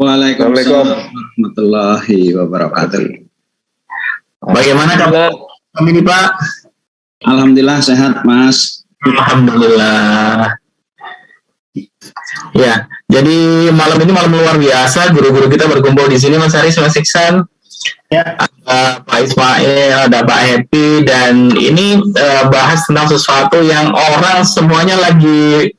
Waalaikumsalam warahmatullahi wabarakatuh. Bagaimana kabar kami ini, Pak? Alhamdulillah sehat, Mas. Alhamdulillah. Ya, jadi malam ini malam luar biasa. Guru-guru kita berkumpul di sini, Mas Haris, Mas Iksan. Ya. Ada Pak Ismail, ada Pak Happy, dan ini bahas tentang sesuatu yang orang semuanya lagi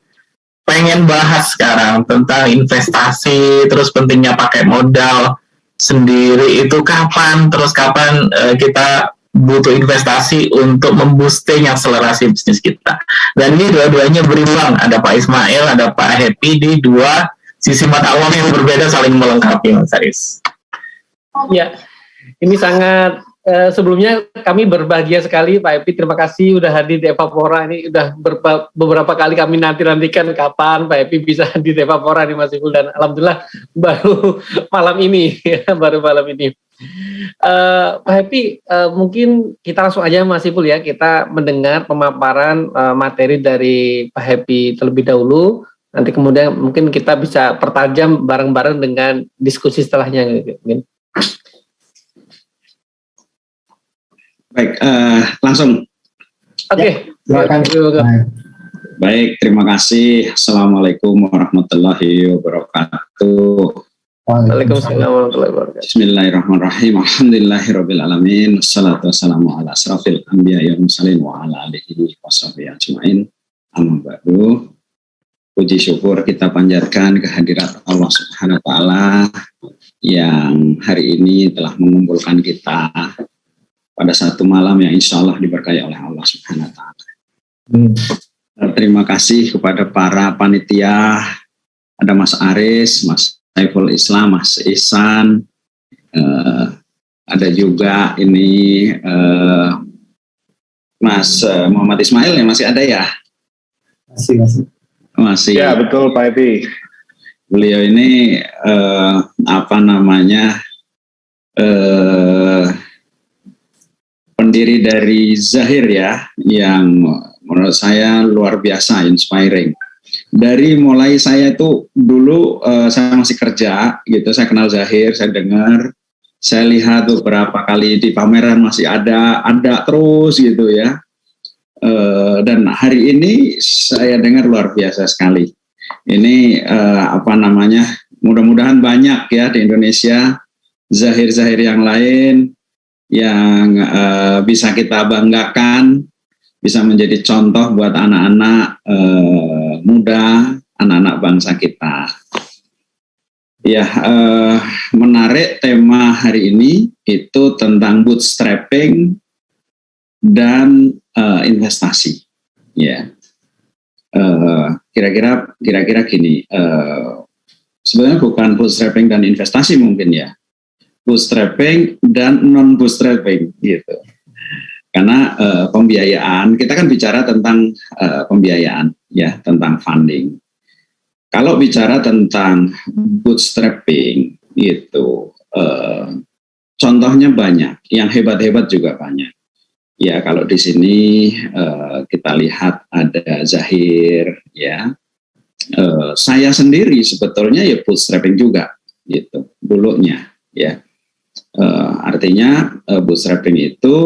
pengen bahas sekarang, tentang investasi, terus pentingnya pakai modal sendiri itu kapan, terus kapan kita butuh investasi untuk memboosting akselerasi bisnis kita. Dan ini dua-duanya berimbang, ada Pak Ismail, ada Pak Happy, di dua sisi mata uang yang berbeda saling melengkapi, Mas Haris. Ya, ini sangat sebelumnya kami berbahagia sekali Pak Happy, terima kasih udah hadir di Evapora. Ini udah beberapa kali kami nantikan kapan Pak Happy bisa hadir di Evapora nih Mas Ipul, dan alhamdulillah baru malam ini baru malam ini. Pak Happy, mungkin kita langsung aja Mas Ipul ya, kita mendengar pemaparan materi dari Pak Happy terlebih dahulu, nanti kemudian mungkin kita bisa pertajam bareng-bareng dengan diskusi setelahnya mungkin. Baik, langsung. Oke. Baik, terima kasih. Assalamualaikum warahmatullahi wabarakatuh. Waalaikumsalam warahmatullahi wabarakatuh. Bismillahirrahmanirrahim. Alhamdulillahirabbil alamin. Wassalatu wassalamu ala asrafil anbiya'i wal mursalin wa ala alihi washabbihi ajmain. Amma ba'du. Puji syukur kita panjatkan kehadirat Allah Subhanahu wa taala yang hari ini telah mengumpulkan kita pada satu malam yang insya Allah diberkahi oleh Allah Subhanahu wa ta'ala. Terima kasih kepada para panitia, ada Mas Aris, Mas Saiful Islam, Mas Ihsan, ada juga ini Mas Muhammad Ismail yang masih ada ya? Masih. Ya betul Pak Epi. Beliau ini pendiri dari Zahir ya, yang menurut saya luar biasa, inspiring. Dari mulai saya itu dulu saya masih kerja gitu, saya kenal Zahir, saya dengar, saya lihat beberapa kali di pameran masih ada terus gitu ya. Dan hari ini saya dengar luar biasa sekali. Ini mudah-mudahan banyak ya di Indonesia Zahir-Zahir yang lain yang bisa kita banggakan, bisa menjadi contoh buat anak-anak muda, anak-anak bangsa kita. Ya, menarik tema hari ini itu tentang bootstrapping dan investasi. Ya, kira-kira gini. Sebenarnya bukan bootstrapping dan investasi mungkin ya. Bootstrapping dan non bootstrapping gitu, karena pembiayaan kita kan bicara tentang pembiayaan ya, tentang funding. Kalau bicara tentang bootstrapping itu contohnya banyak, yang hebat-hebat juga banyak ya. Kalau di sini kita lihat ada Zahir ya, saya sendiri sebetulnya ya bootstrapping juga gitu dulunya ya. Artinya bootstrapping itu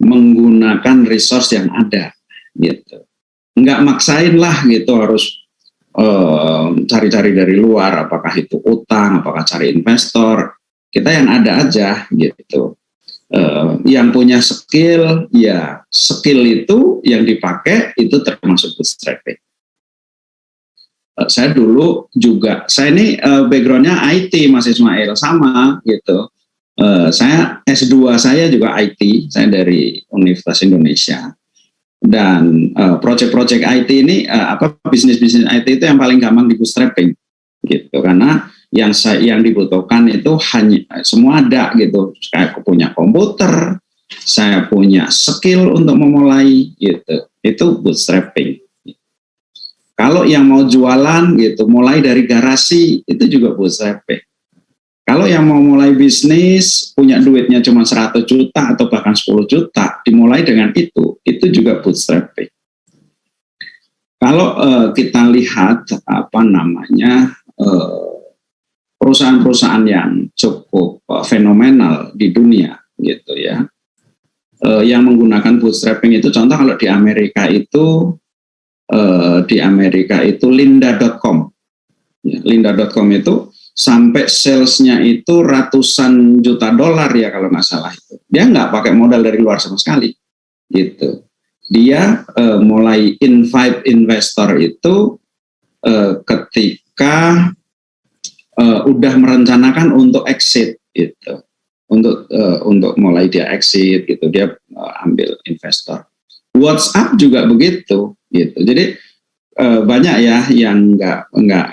menggunakan resource yang ada gitu, nggak maksain lah gitu harus cari-cari dari luar, apakah itu utang, apakah cari investor. Kita yang ada aja gitu, yang punya skill ya, skill itu yang dipakai itu termasuk bootstrapping. Saya dulu juga, saya ini backgroundnya IT Mas Ismail, sama gitu. Saya S2 saya juga IT, saya dari Universitas Indonesia, dan project-project IT ini bisnis-bisnis IT itu yang paling gampang di bootstrapping gitu, karena yang dibutuhkan itu hanya semua ada gitu. Saya punya komputer, saya punya skill untuk memulai gitu, itu bootstrapping. Kalau yang mau jualan gitu, mulai dari garasi itu juga bootstrapping. Kalau yang mau mulai bisnis, punya duitnya cuma 100 juta atau bahkan 10 juta, dimulai dengan itu juga bootstrapping. Kalau kita lihat perusahaan-perusahaan yang cukup fenomenal di dunia gitu ya, yang menggunakan bootstrapping itu, contoh kalau di Amerika itu Lynda.com. Lynda.com itu sampai salesnya itu ratusan juta dolar ya kalau nggak salah itu. Dia nggak pakai modal dari luar sama sekali gitu. Dia mulai invite investor itu ketika udah merencanakan untuk exit gitu, untuk mulai dia exit gitu, dia ambil investor. WhatsApp juga begitu gitu. Jadi banyak ya yang nggak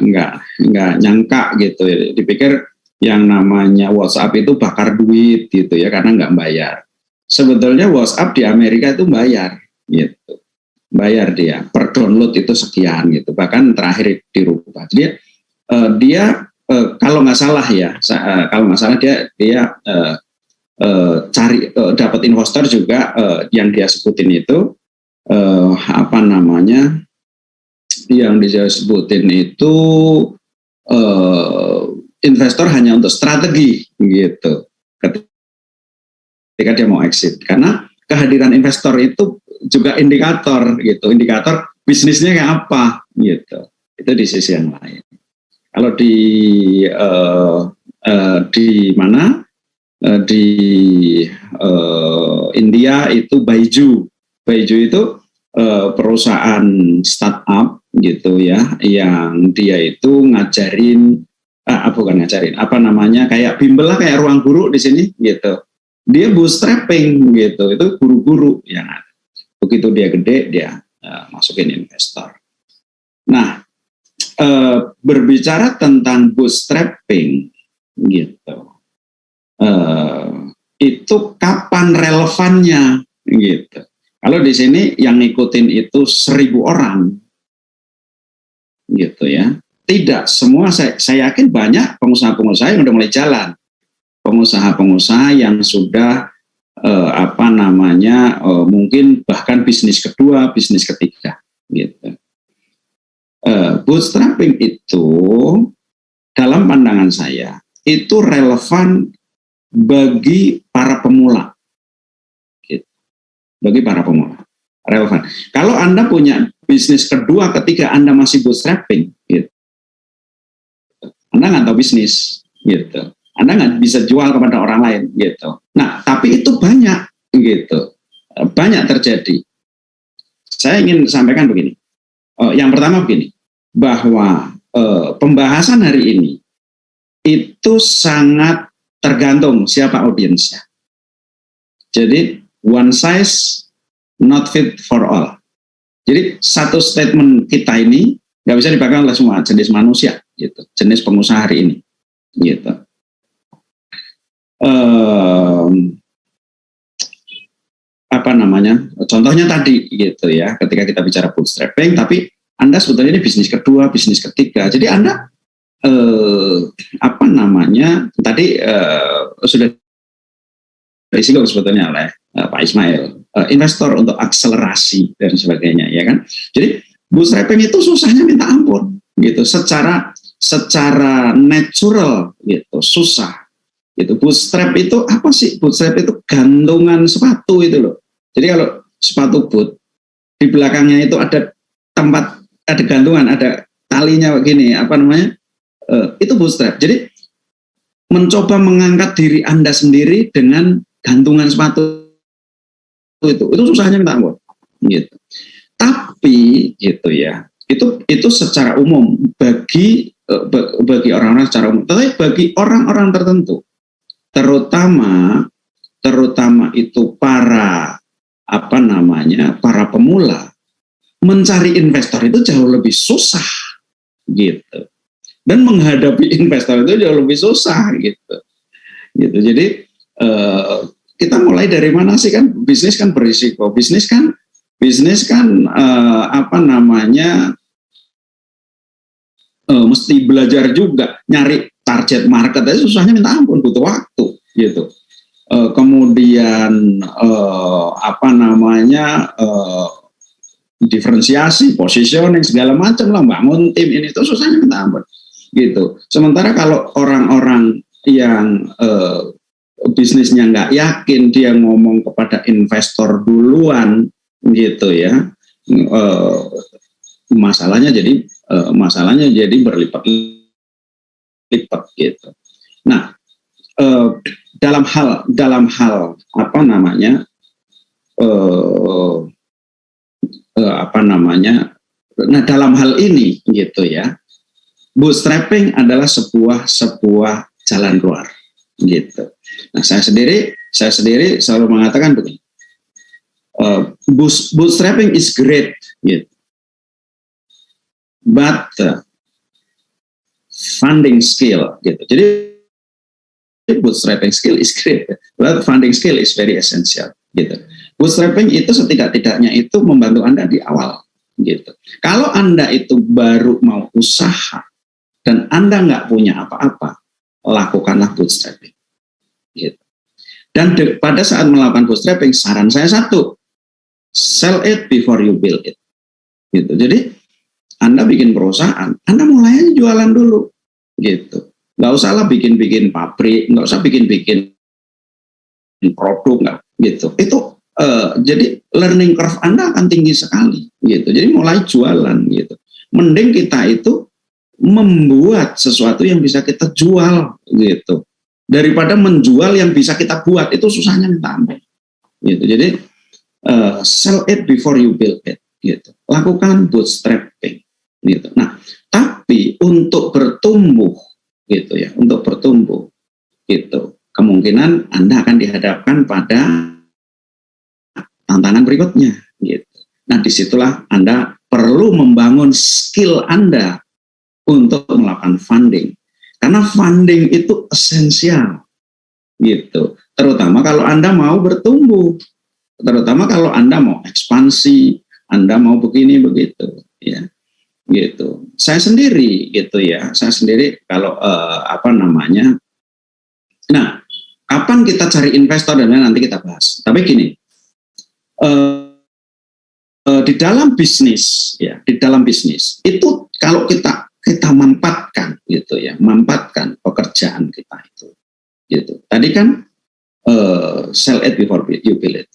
nyangka gitu, dipikir yang namanya WhatsApp itu bakar duit gitu ya karena nggak bayar. Sebetulnya WhatsApp di Amerika itu bayar gitu, bayar dia per download itu sekian gitu, bahkan terakhir dirubah. Jadi dia kalau nggak salah ya, dia cari dapat investor juga, yang dia sebutin itu apa namanya, yang dia sebutin itu investor hanya untuk strategi gitu ketika dia mau exit, karena kehadiran investor itu juga indikator gitu, indikator bisnisnya kayak apa gitu. Itu di sisi yang lain. Kalau di mana di India itu Byju itu perusahaan startup gitu ya, yang dia itu ngajarin, bukan ngajarin, apa namanya, kayak bimbel lah, kayak ruang guru di sini gitu. Dia bootstrapping gitu, itu guru-guru yang ada. Begitu dia gede, dia masukin investor. Nah, berbicara tentang bootstrapping gitu, itu kapan relevannya gitu. Kalau di sini yang ngikutin itu 1.000 orang gitu ya. Tidak semua, saya yakin banyak pengusaha-pengusaha yang udah mulai jalan, pengusaha-pengusaha yang sudah apa namanya, mungkin bahkan bisnis kedua, bisnis ketiga gitu. Bootstrapping itu dalam pandangan saya itu relevan bagi para pemula gitu. Bagi para pemula relevan. Kalau Anda punya bisnis kedua, ketiga Anda masih bootstrapping gitu, Anda nggak tahu bisnis gitu, Anda nggak bisa jual kepada orang lain gitu. Nah, tapi itu banyak gitu, banyak terjadi. Saya ingin sampaikan begini. Yang pertama begini, bahwa pembahasan hari ini itu sangat tergantung siapa audiensnya. Jadi one size not fit for all. Jadi satu statement kita ini nggak bisa dipakai oleh semua jenis manusia, gitu, jenis pengusaha hari ini, gitu. Apa namanya? Contohnya tadi, gitu ya. Ketika kita bicara bootstrapping, tapi Anda sebetulnya ini bisnis kedua, bisnis ketiga. Jadi Anda apa namanya? Tadi sudah disinggung sebetulnya oleh Pak Ismail, investor untuk akselerasi dan sebagainya, ya kan? Jadi bootstrapping itu susahnya minta ampun, gitu. Secara natural, gitu, susah. Gitu. Bootstrap itu apa sih? Bootstrap itu gantungan sepatu itu loh. Jadi kalau sepatu boot di belakangnya itu ada tempat, ada gantungan, ada talinya begini, apa namanya? Itu bootstrap. Jadi mencoba mengangkat diri Anda sendiri dengan gantungan sepatu itu susahnya minta ampun, gitu. Tapi gitu ya, itu secara umum bagi orang-orang secara umum. Tetapi bagi orang-orang tertentu, terutama itu para apa namanya, para pemula, mencari investor itu jauh lebih susah, gitu. Dan menghadapi investor itu jauh lebih susah, gitu. Jadi kita mulai dari mana sih? Kan bisnis kan berisiko, bisnis kan apa namanya, mesti belajar juga, nyari target market aja susahnya minta ampun, butuh waktu, gitu. Kemudian apa namanya, diferensiasi, positioning, segala macam lah, bangun tim ini itu susahnya minta ampun, gitu. Sementara kalau orang-orang yang bisnisnya nggak yakin, dia ngomong kepada investor duluan gitu ya, masalahnya jadi berlipat-lipat gitu. Nah, dalam hal apa namanya nah dalam hal ini gitu ya, bootstrapping adalah sebuah jalan keluar gitu. Nah, saya sendiri selalu mengatakan begini, bootstrapping is great gitu, but funding skill gitu. Jadi bootstrapping skill is great, but funding skill is very essential gitu. Bootstrapping itu setidak-tidaknya itu membantu Anda di awal gitu. Kalau Anda itu baru mau usaha dan Anda nggak punya apa-apa, lakukanlah bootstrapping gitu. Dan pada saat melakukan bootstrapping, saran saya satu, sell it before you build it gitu. Jadi Anda bikin perusahaan, Anda mulai jualan dulu gitu. Nggak usahlah bikin pabrik, nggak usah bikin produk, nggak gitu. Itu jadi learning curve Anda akan tinggi sekali gitu. Jadi mulai jualan gitu. Mending kita itu membuat sesuatu yang bisa kita jual gitu, daripada menjual yang bisa kita buat. Itu susahnya minta ampun gitu. Jadi sell it before you build it gitu. Lakukan bootstrapping gitu. Nah, tapi untuk bertumbuh gitu ya, untuk bertumbuh gitu, kemungkinan Anda akan dihadapkan pada tantangan berikutnya gitu. Nah, disitulah Anda perlu membangun skill Anda untuk melakukan funding, karena funding itu esensial gitu, terutama kalau Anda mau bertumbuh, terutama kalau Anda mau ekspansi, Anda mau begini begitu ya gitu. Saya sendiri gitu ya, kalau nah, kapan kita cari investor dan nanti kita bahas. Tapi gini, di dalam bisnis itu kalau kita manfaatkan gitu ya, manfaatkan pekerjaan kita itu gitu. Tadi kan sell it before you build it.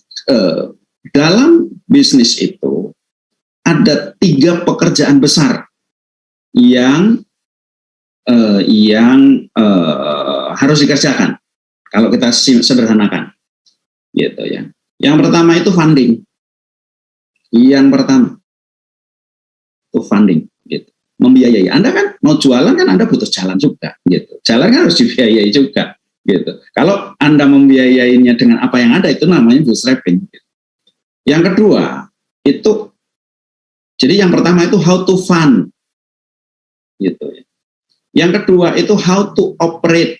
Dalam bisnis itu ada 3 pekerjaan besar yang harus dikerjakan kalau kita sederhanakan gitu ya. Yang pertama itu funding. Gitu. Membiayai. Anda kan mau jualan kan Anda butuh jalan juga gitu. Jalan kan harus dibiayai juga gitu. Kalau Anda membiayainya dengan apa yang ada, itu namanya bootstrapping gitu. Yang kedua itu, jadi yang pertama itu how to fund gitu ya. Yang kedua itu how to operate,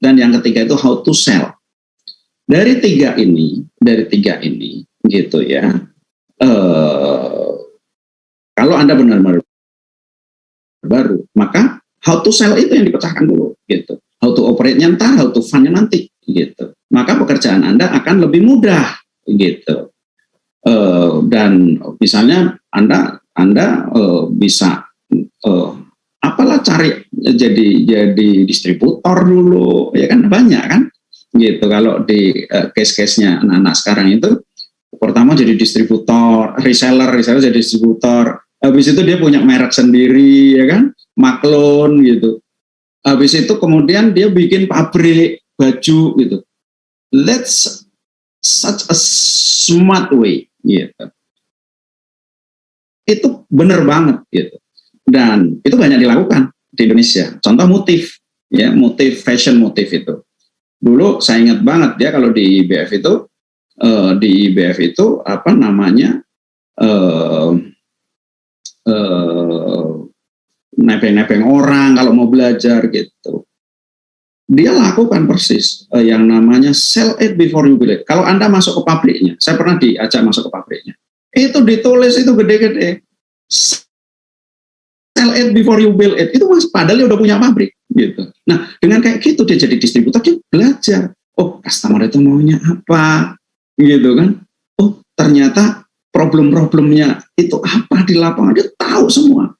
dan yang ketiga itu how to sell. Dari tiga ini gitu ya, kalau Anda benar-benar baru, maka how to sell itu yang dipecahkan dulu gitu. How to operate-nya ntar, how to fund-nya nanti gitu. Maka pekerjaan Anda akan lebih mudah gitu. Dan misalnya Anda bisa cari jadi distributor dulu, ya kan, banyak kan gitu. Kalau di case-case-nya anak-anak sekarang itu, pertama jadi distributor, reseller jadi distributor, habis itu dia punya merek sendiri, ya kan, maklun gitu. Habis itu kemudian dia bikin pabrik baju gitu. That's such a smart way gitu. Itu benar banget gitu. Dan itu banyak dilakukan di Indonesia. Contoh Motif, ya, Motif fashion Motif itu. Dulu saya ingat banget ya, kalau di IBF itu apa namanya, nepeng-nepeng orang kalau mau belajar gitu. Dia lakukan persis yang namanya sell it before you build it. Kalau Anda masuk ke pabriknya, saya pernah diajak masuk ke pabriknya, itu ditulis itu gede-gede, sell it before you build it. Itu padahal dia udah punya pabrik gitu. Nah, dengan kayak gitu dia jadi distributor, dia belajar. Oh, customer itu maunya apa gitu kan. Oh, ternyata problem-problemnya itu apa di lapangan, dia tahu semua.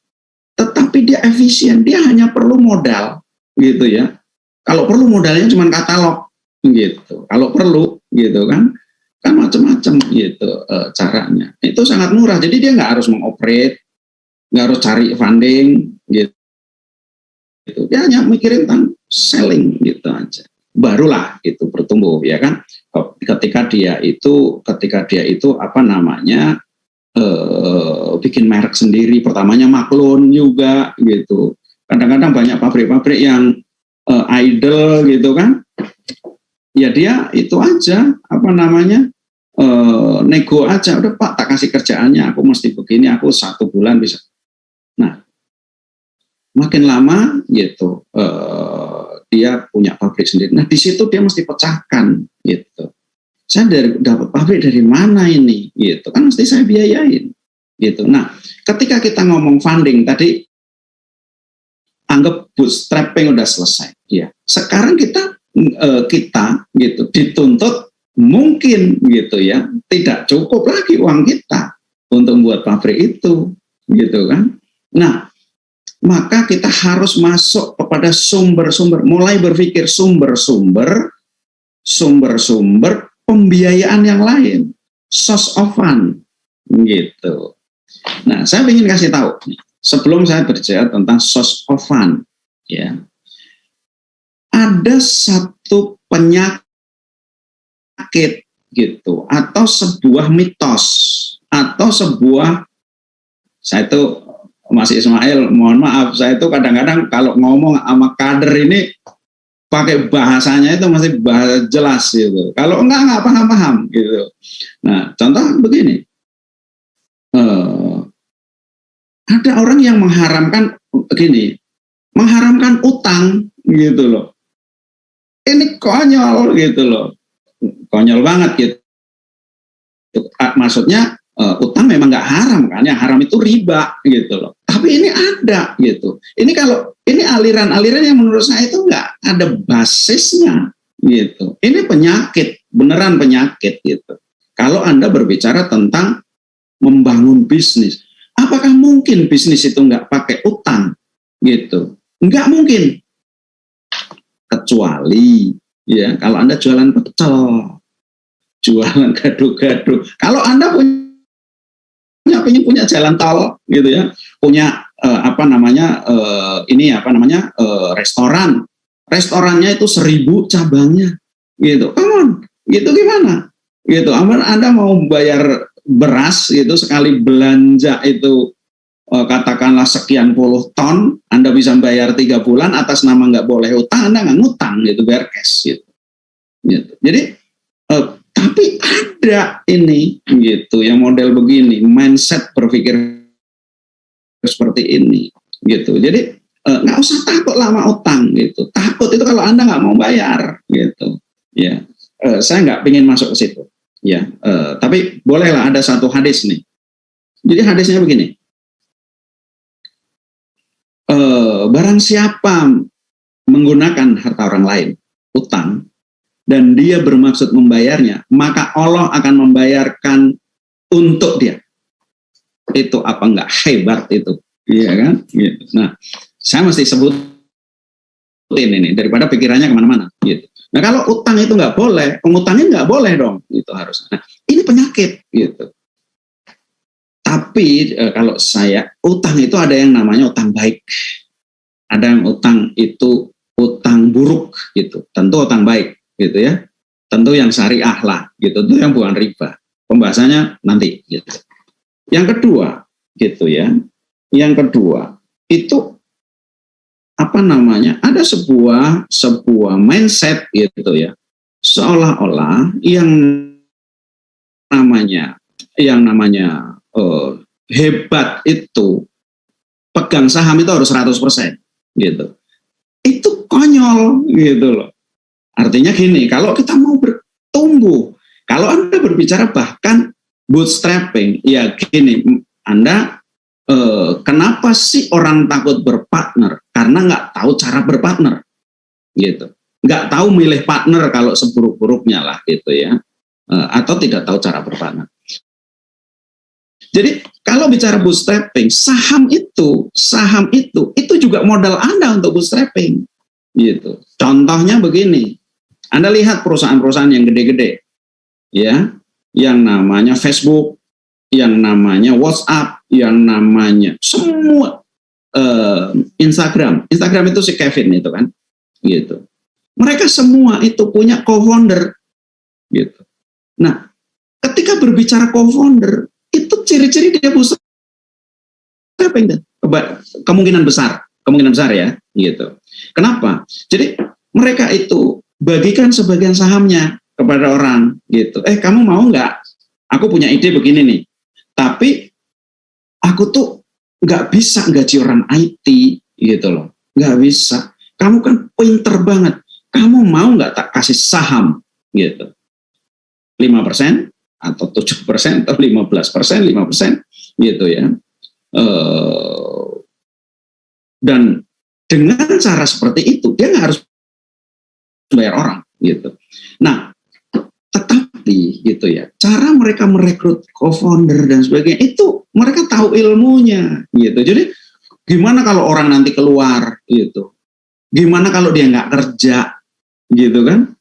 tetapi dia efisien, dia hanya perlu modal gitu ya. Kalau perlu modalnya cuma katalog gitu, kalau perlu gitu kan macam-macam gitu caranya. Itu sangat murah, jadi dia nggak harus mengoperate, nggak harus cari funding gitu. Dia hanya mikirin tentang selling gitu aja, barulah itu bertumbuh ya kan. Ketika dia itu apa namanya bikin merek sendiri, pertamanya Maklun juga gitu. Kadang-kadang banyak pabrik-pabrik yang idle gitu kan, ya dia itu aja apa namanya nego aja, udah Pak tak kasih kerjaannya, aku mesti begini, aku 1 bulan bisa. Nah makin lama gitu dia punya pabrik sendiri. Nah di situ dia mesti pecahkan gitu. Saya dapat pabrik dari mana ini? Gitu kan mesti saya biayain. Gitu. Nah, ketika kita ngomong funding tadi, anggap bootstrapping udah selesai. Ya, sekarang kita gitu dituntut mungkin gitu ya, tidak cukup lagi uang kita untuk membuat pabrik itu, gitu kan? Nah, maka kita harus masuk kepada sumber-sumber, mulai berpikir sumber-sumber pembiayaan yang lain, source of fund, gitu. Nah, saya ingin kasih tahu sebelum saya berbicara tentang source of fund, ya, ada satu penyakit gitu, atau sebuah mitos, atau sebuah, saya itu Mas Ismail, mohon maaf, saya itu kadang-kadang kalau ngomong sama kader ini pakai bahasanya itu masih bahasa jelas gitu. Kalau enggak paham gitu. Nah, contoh begini, ada orang yang mengharamkan utang gitu loh. Ini konyol gitu loh, konyol banget gitu. Maksudnya utang memang nggak haram kan? Yang haram itu riba gitu loh. Tapi ini ada gitu. Ini kalau ini aliran-aliran yang menurut saya itu nggak ada basisnya gitu. Ini penyakit, beneran penyakit gitu. Kalau Anda berbicara tentang membangun bisnis, apakah mungkin bisnis itu nggak pakai utang gitu? Nggak mungkin. Kecuali ya kalau Anda jualan pecel, jualan gado-gado. Kalau Anda punya jalan tol gitu ya, punya restorannya itu 1000 cabangnya gitu, come on, gitu gimana gitu. Anda mau bayar beras gitu, sekali belanja itu katakanlah sekian puluh ton, Anda bisa bayar 3 bulan atas nama nggak boleh utang, Anda nggak ngutang gitu, bayar cash gitu. Jadi tapi ada ini gitu yang model begini, mindset berpikir seperti ini gitu. Jadi nggak usah takut lama utang gitu. Takut itu kalau Anda nggak mau bayar gitu. Ya, saya nggak ingin masuk ke situ. Ya, tapi bolehlah ada satu hadis nih. Jadi hadisnya begini. Barang siapa menggunakan harta orang lain, utang, dan dia bermaksud membayarnya, maka Allah akan membayarkan untuk dia. Itu apa enggak hebat itu? Iya kan? Gitu. Nah, saya mesti sebutin ini daripada pikirannya kemana-mana. Gitu. Nah, kalau utang itu nggak boleh, pengutangin nggak boleh dong. Itu harus. Nah, ini penyakit. Gitu. Tapi kalau saya, utang itu ada yang namanya utang baik. Ada yang utang itu utang buruk. Gitu. Tentu utang baik. Gitu ya, tentu yang syariah lah, gitu, itu yang bukan riba. Pembahasannya nanti. Gitu. Yang kedua, gitu ya, yang kedua itu apa namanya? Ada sebuah mindset gitu ya, seolah-olah yang namanya hebat itu pegang saham itu harus 100%, gitu. Itu konyol, gitu loh. Artinya gini, kalau kita mau bertumbuh, kalau Anda berbicara bahkan bootstrapping, ya gini, Anda kenapa sih orang takut berpartner? Karena nggak tahu cara berpartner, gitu. Nggak tahu milih partner kalau seburuk-buruknya lah, gitu ya, atau tidak tahu cara berpartner. Jadi kalau bicara bootstrapping, saham itu juga modal Anda untuk bootstrapping. Gitu. Contohnya begini, Anda lihat perusahaan-perusahaan yang gede-gede, ya, yang namanya Facebook, yang namanya WhatsApp, yang namanya semua Instagram itu si Kevin itu kan, gitu. Mereka semua itu punya co-founder, gitu. Nah, ketika berbicara co-founder, itu ciri-ciri dia bootstrapping, kemungkinan besar ya, gitu. Kenapa? Jadi mereka itu bagikan sebagian sahamnya kepada orang, gitu. Kamu mau nggak? Aku punya ide begini nih, tapi aku tuh nggak bisa gaji orang IT, gitu loh. Nggak bisa. Kamu kan pinter banget. Kamu mau nggak tak kasih saham, gitu. 5% atau 7% atau 15%, 5%, gitu ya. Dan dengan cara seperti itu, dia nggak harus bayar orang, gitu. Nah, tetapi gitu ya, cara mereka merekrut co-founder dan sebagainya itu mereka tahu ilmunya, gitu. Jadi gimana kalau orang nanti keluar, gitu? Gimana kalau dia nggak kerja, gitu kan?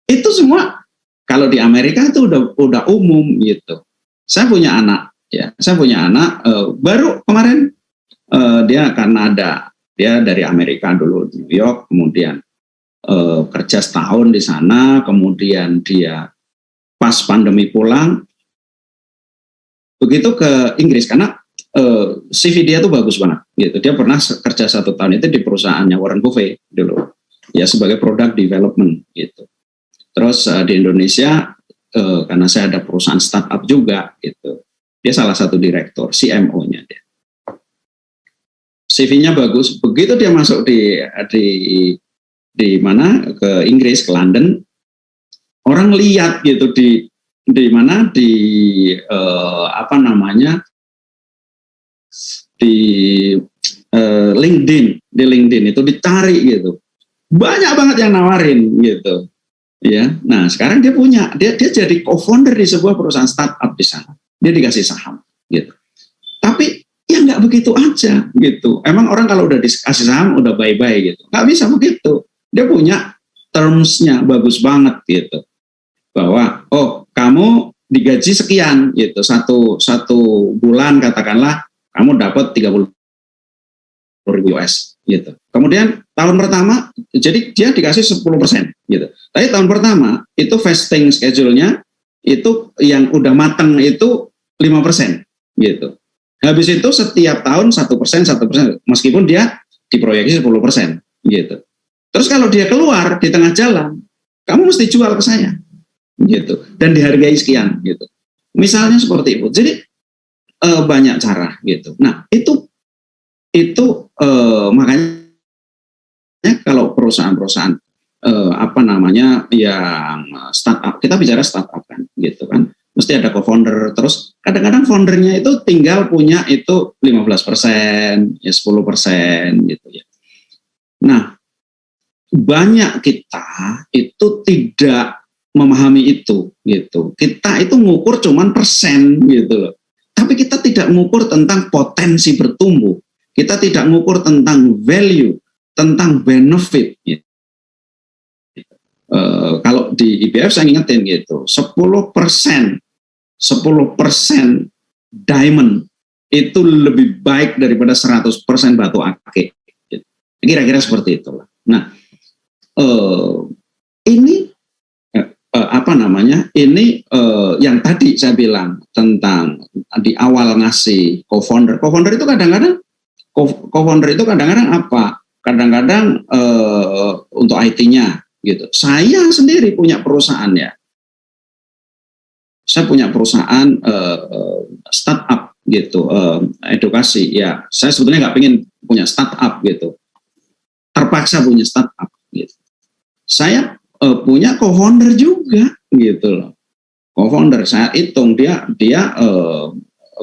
Itu semua kalau di Amerika itu udah umum, gitu. Saya punya anak, ya. Saya punya anak baru kemarin dia Kanada, dia dari Amerika dulu New York, kemudian kerja setahun di sana, kemudian dia pas pandemi pulang, begitu ke Inggris karena CV dia tuh bagus banget, gitu. Dia pernah kerja 1 tahun itu di perusahaannya Warren Buffett dulu, ya sebagai product development, gitu. Terus di Indonesia karena saya ada perusahaan startup juga, gitu. Dia salah satu direktur, CMO-nya dia. CV-nya bagus. Begitu dia masuk di mana ke Inggris, ke London, orang lihat gitu di mana di LinkedIn itu dicari gitu, banyak banget yang nawarin gitu ya. Nah sekarang dia jadi co-founder di sebuah perusahaan startup di sana, dia dikasih saham gitu. Tapi ya nggak begitu aja gitu. Emang orang kalau udah dikasih saham udah bye-bye gitu, nggak bisa begitu. Dia punya terms-nya bagus banget gitu, bahwa kamu digaji sekian gitu, satu bulan katakanlah kamu dapat 30.000 US gitu. Kemudian tahun pertama jadi dia dikasih 10% gitu. Tapi tahun pertama itu vesting schedule-nya itu yang udah mateng itu 5% gitu. Habis itu setiap tahun 1%, meskipun dia diproyeksi 10% gitu. Terus kalau dia keluar di tengah jalan, kamu mesti jual ke saya, gitu, dan dihargai sekian, gitu. Misalnya seperti itu. Jadi banyak cara, gitu. Nah itu makanya kalau perusahaan-perusahaan yang startup, kita bicara startup kan, gitu kan, mesti ada co-founder. Terus kadang-kadang foundernya itu tinggal punya itu 15%, ya 10%, gitu ya. Nah banyak kita itu tidak memahami itu, gitu. Kita itu ngukur cuman persen, gitu loh. Tapi kita tidak ngukur tentang potensi bertumbuh. Kita tidak ngukur tentang value, tentang benefit. Gitu. Kalau di IBF saya ingetin gitu, 10% diamond itu lebih baik daripada 100% batu akik. Gitu. Kira-kira seperti itulah. Nah, ini yang tadi saya bilang tentang di awal ngasih co-founder itu kadang-kadang apa? Kadang-kadang untuk IT-nya gitu. Saya sendiri punya perusahaan ya. Saya punya perusahaan startup gitu, edukasi ya. Saya sebetulnya nggak pengen punya startup gitu. Terpaksa punya startup gitu. Saya punya co-founder juga gitu loh. Co-founder saya hitung dia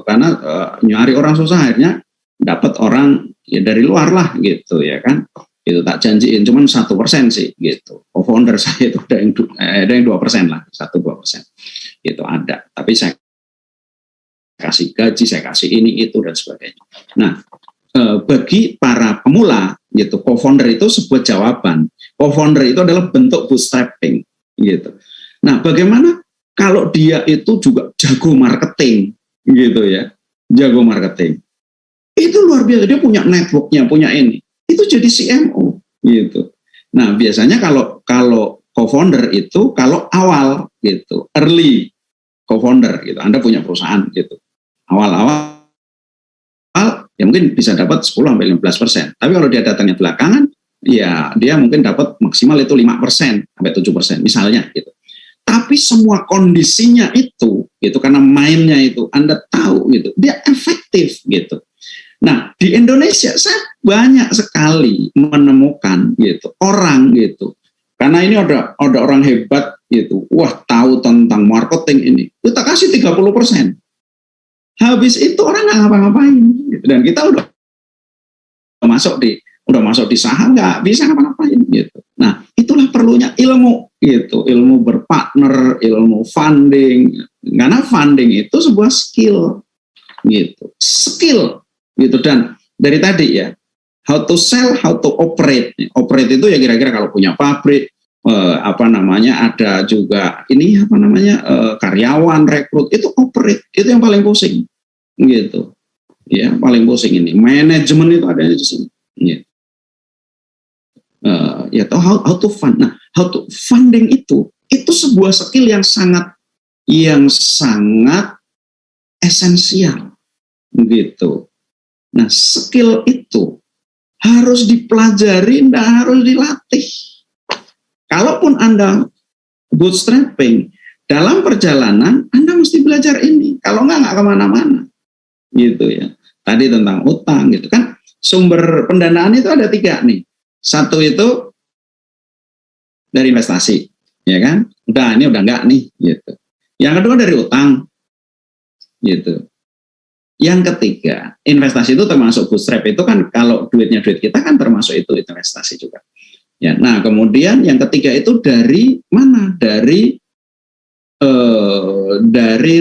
karena nyari orang susah, akhirnya dapat orang ya dari luar lah gitu ya kan. Itu tak janjiin cuman 1% sih gitu. Co-founder saya itu ada yang 2% lah, 1-2% gitu ada. Tapi saya kasih gaji, saya kasih ini itu dan sebagainya. Nah, bagi para pemula gitu, co-founder itu sebuah jawaban. Co-founder itu adalah bentuk bootstrapping gitu. Nah, bagaimana kalau dia itu juga jago marketing gitu ya, jago marketing. Itu luar biasa, dia punya networknya, punya ini. Itu jadi CMO gitu. Nah, biasanya kalau co-founder itu kalau awal gitu, early co-founder gitu, Anda punya perusahaan gitu. Awal-awal ya mungkin bisa dapat 10-15%. Tapi kalau dia datangnya belakangan, ya dia mungkin dapat maksimal itu 5-7% misalnya gitu. Tapi semua kondisinya itu gitu, karena mainnya itu Anda tahu gitu, dia efektif gitu. Nah, di Indonesia saya banyak sekali menemukan gitu orang gitu. Karena ini ada orang hebat gitu. Wah, tahu tentang marketing ini. Kita kasih 30%. Habis itu orang nggak ngapa-ngapain gitu. Dan kita udah masuk di saham nggak bisa ngapa-ngapain gitu. Nah, itulah perlunya ilmu gitu, ilmu berpartner, ilmu funding. Karena funding itu sebuah skill gitu. Dan dari tadi ya, how to sell, how to operate. Operate itu ya kira-kira kalau punya pabrik, ada juga ini karyawan, rekrut, itu operate, itu yang paling pusing gitu. Ya, paling pusing ini. Manajemen itu adanya di sini. Gitu. How to fund. Nah, how to funding itu sebuah skill yang sangat esensial gitu. Nah, skill itu harus dipelajari dan harus dilatih. Kalaupun Anda bootstrapping, dalam perjalanan Anda mesti belajar ini. Kalau nggak kemana-mana. Gitu ya. Tadi tentang utang gitu kan. Sumber pendanaan itu ada 3 nih. Satu itu dari investasi. Ya kan? Ini udah nggak nih. Gitu. Yang kedua dari utang. Gitu. Yang ketiga, investasi itu termasuk bootstrap. Itu kan kalau duit kita kan termasuk itu investasi juga. Ya, nah kemudian yang ketiga itu dari mana? Dari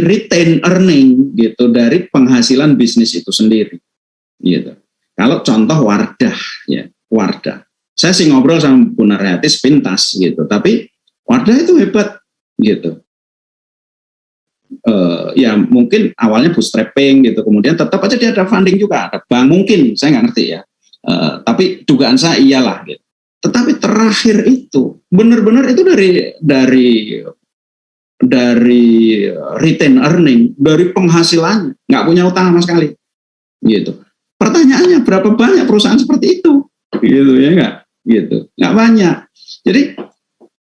retain earning gitu, dari penghasilan bisnis itu sendiri. Gitu. Kalau contoh Wardah, ya Wardah. Saya sih ngobrol sama Bu Naryati sepintas gitu, tapi Wardah itu hebat gitu. Ya mungkin awalnya bootstrapping gitu, kemudian tetap aja dia ada funding juga, ada bank mungkin, saya nggak ngerti ya. Tapi dugaan saya iyalah gitu. Tetapi terakhir itu benar-benar itu dari retain earning, dari penghasilannya, nggak punya utang sama sekali, gitu. Pertanyaannya berapa banyak perusahaan seperti itu, gitu ya nggak, gitu, nggak banyak. Jadi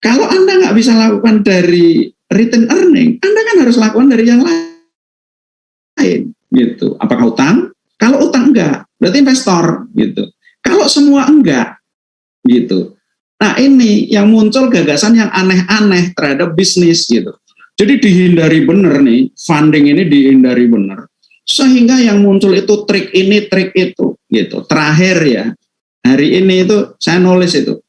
kalau Anda nggak bisa lakukan dari retain earning, Anda kan harus lakukan dari yang lain, gitu. Apakah utang? Kalau utang enggak, berarti investor, gitu. Kalau semua enggak, gitu. Nah ini yang muncul gagasan yang aneh-aneh terhadap bisnis gitu. Jadi dihindari benar nih, funding ini dihindari benar. Sehingga yang muncul itu trik ini, trik itu gitu. Terakhir ya, hari ini itu saya nulis itu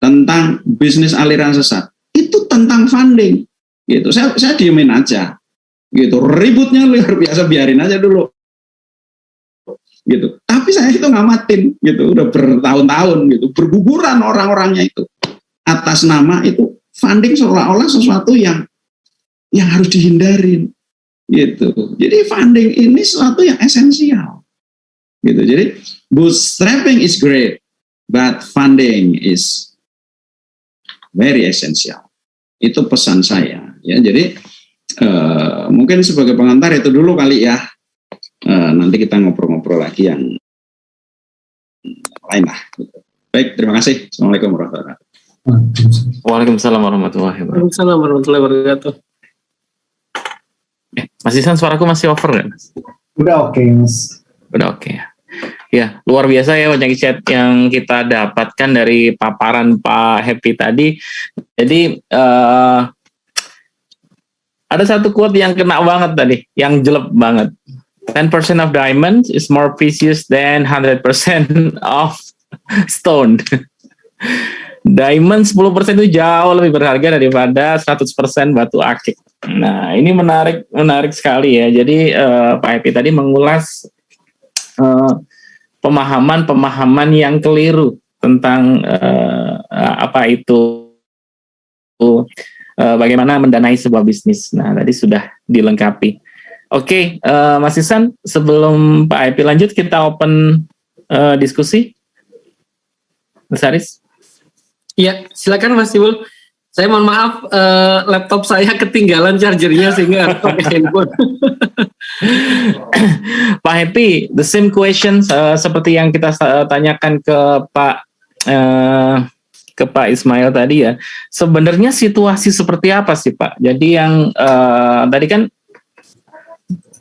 tentang bisnis aliran sesat. Itu tentang funding gitu. Saya diemin aja gitu. Ributnya luar biasa, biarin aja dulu. Gitu. Tapi saya itu ngamatin gitu, udah bertahun-tahun gitu, berguguran orang-orangnya itu atas nama itu funding seolah-olah sesuatu yang harus dihindarin gitu. Jadi funding ini sesuatu yang esensial gitu. Jadi bootstrapping is great, but funding is very essential. Itu pesan saya ya. Jadi mungkin sebagai pengantar itu dulu kali ya. Nanti kita ngobrol-ngobrol lagi yang lain lah. Baik, terima kasih. Assalamualaikum warahmatullahi wabarakatuh. Waalaikumsalam warahmatullahi wabarakatuh. Waalaikumsalam warahmatullahi wabarakatuh. Mas Isan, suaraku masih over kan? Udah oke, Mas. Udah oke ya. Ya, luar biasa ya banyak chat yang kita dapatkan dari paparan Pak Happy tadi. Jadi ada satu quote yang kena banget tadi, yang jelek banget. 10% of diamonds is more precious than 100% of stone. Diamond 10% itu jauh lebih berharga daripada 100% batu akik. Nah, ini menarik sekali ya. Jadi Pak Happy tadi mengulas pemahaman yang keliru tentang apa itu bagaimana mendanai sebuah bisnis. Nah, tadi sudah dilengkapi. Oke, Mas Ihsan, sebelum Pak Happy lanjut, kita open diskusi. Mas Haris? Iya, silakan Mas Timbul. Saya mohon maaf, laptop saya ketinggalan chargernya sehingga harus pakai handphone. Pak Happy, the same question seperti yang kita tanyakan ke Pak Ismail tadi ya. Sebenarnya situasi seperti apa sih Pak? Jadi yang tadi kan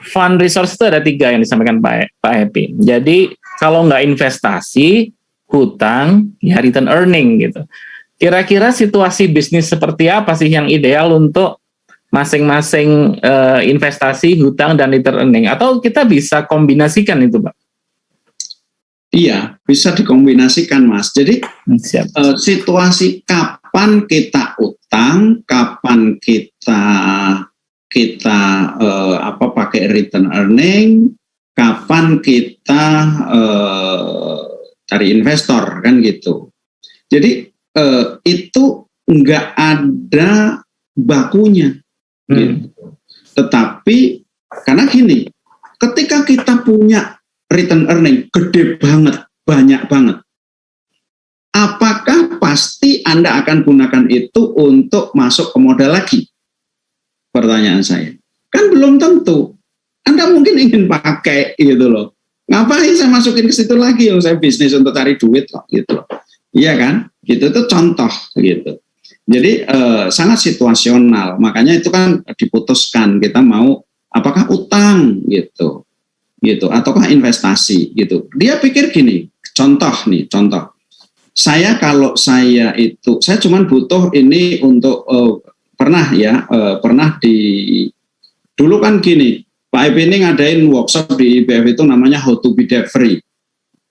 fund resource itu ada 3 yang disampaikan Pak Happy. Jadi kalau nggak investasi, hutang, ya return earning gitu. Kira-kira situasi bisnis seperti apa sih yang ideal untuk masing-masing investasi, hutang, dan return earning? Atau kita bisa kombinasikan itu, Pak? Iya, bisa dikombinasikan, Mas. Jadi situasi kapan kita utang, kapan kita pakai return earning, kapan kita cari investor, kan gitu. Jadi itu nggak ada bakunya, gitu. Tetapi karena gini, ketika kita punya return earning gede banget, banyak banget, apakah pasti Anda akan gunakan itu untuk masuk ke modal lagi? Pertanyaan saya, kan belum tentu. Anda mungkin ingin pakai gitu loh. Ngapain saya masukin ke situ lagi? Saya bisnis untuk cari duit kok, gitu loh. Iya kan? Gitu, itu contoh gitu. Jadi sangat situasional. Makanya itu kan diputuskan kita mau apakah utang gitu ataukah investasi gitu. Dia pikir gini, contoh. Saya kalau saya cuma butuh ini untuk pernah dulu kan gini, Pak Happy ini ngadain workshop di IBF itu namanya How to be Debt Free.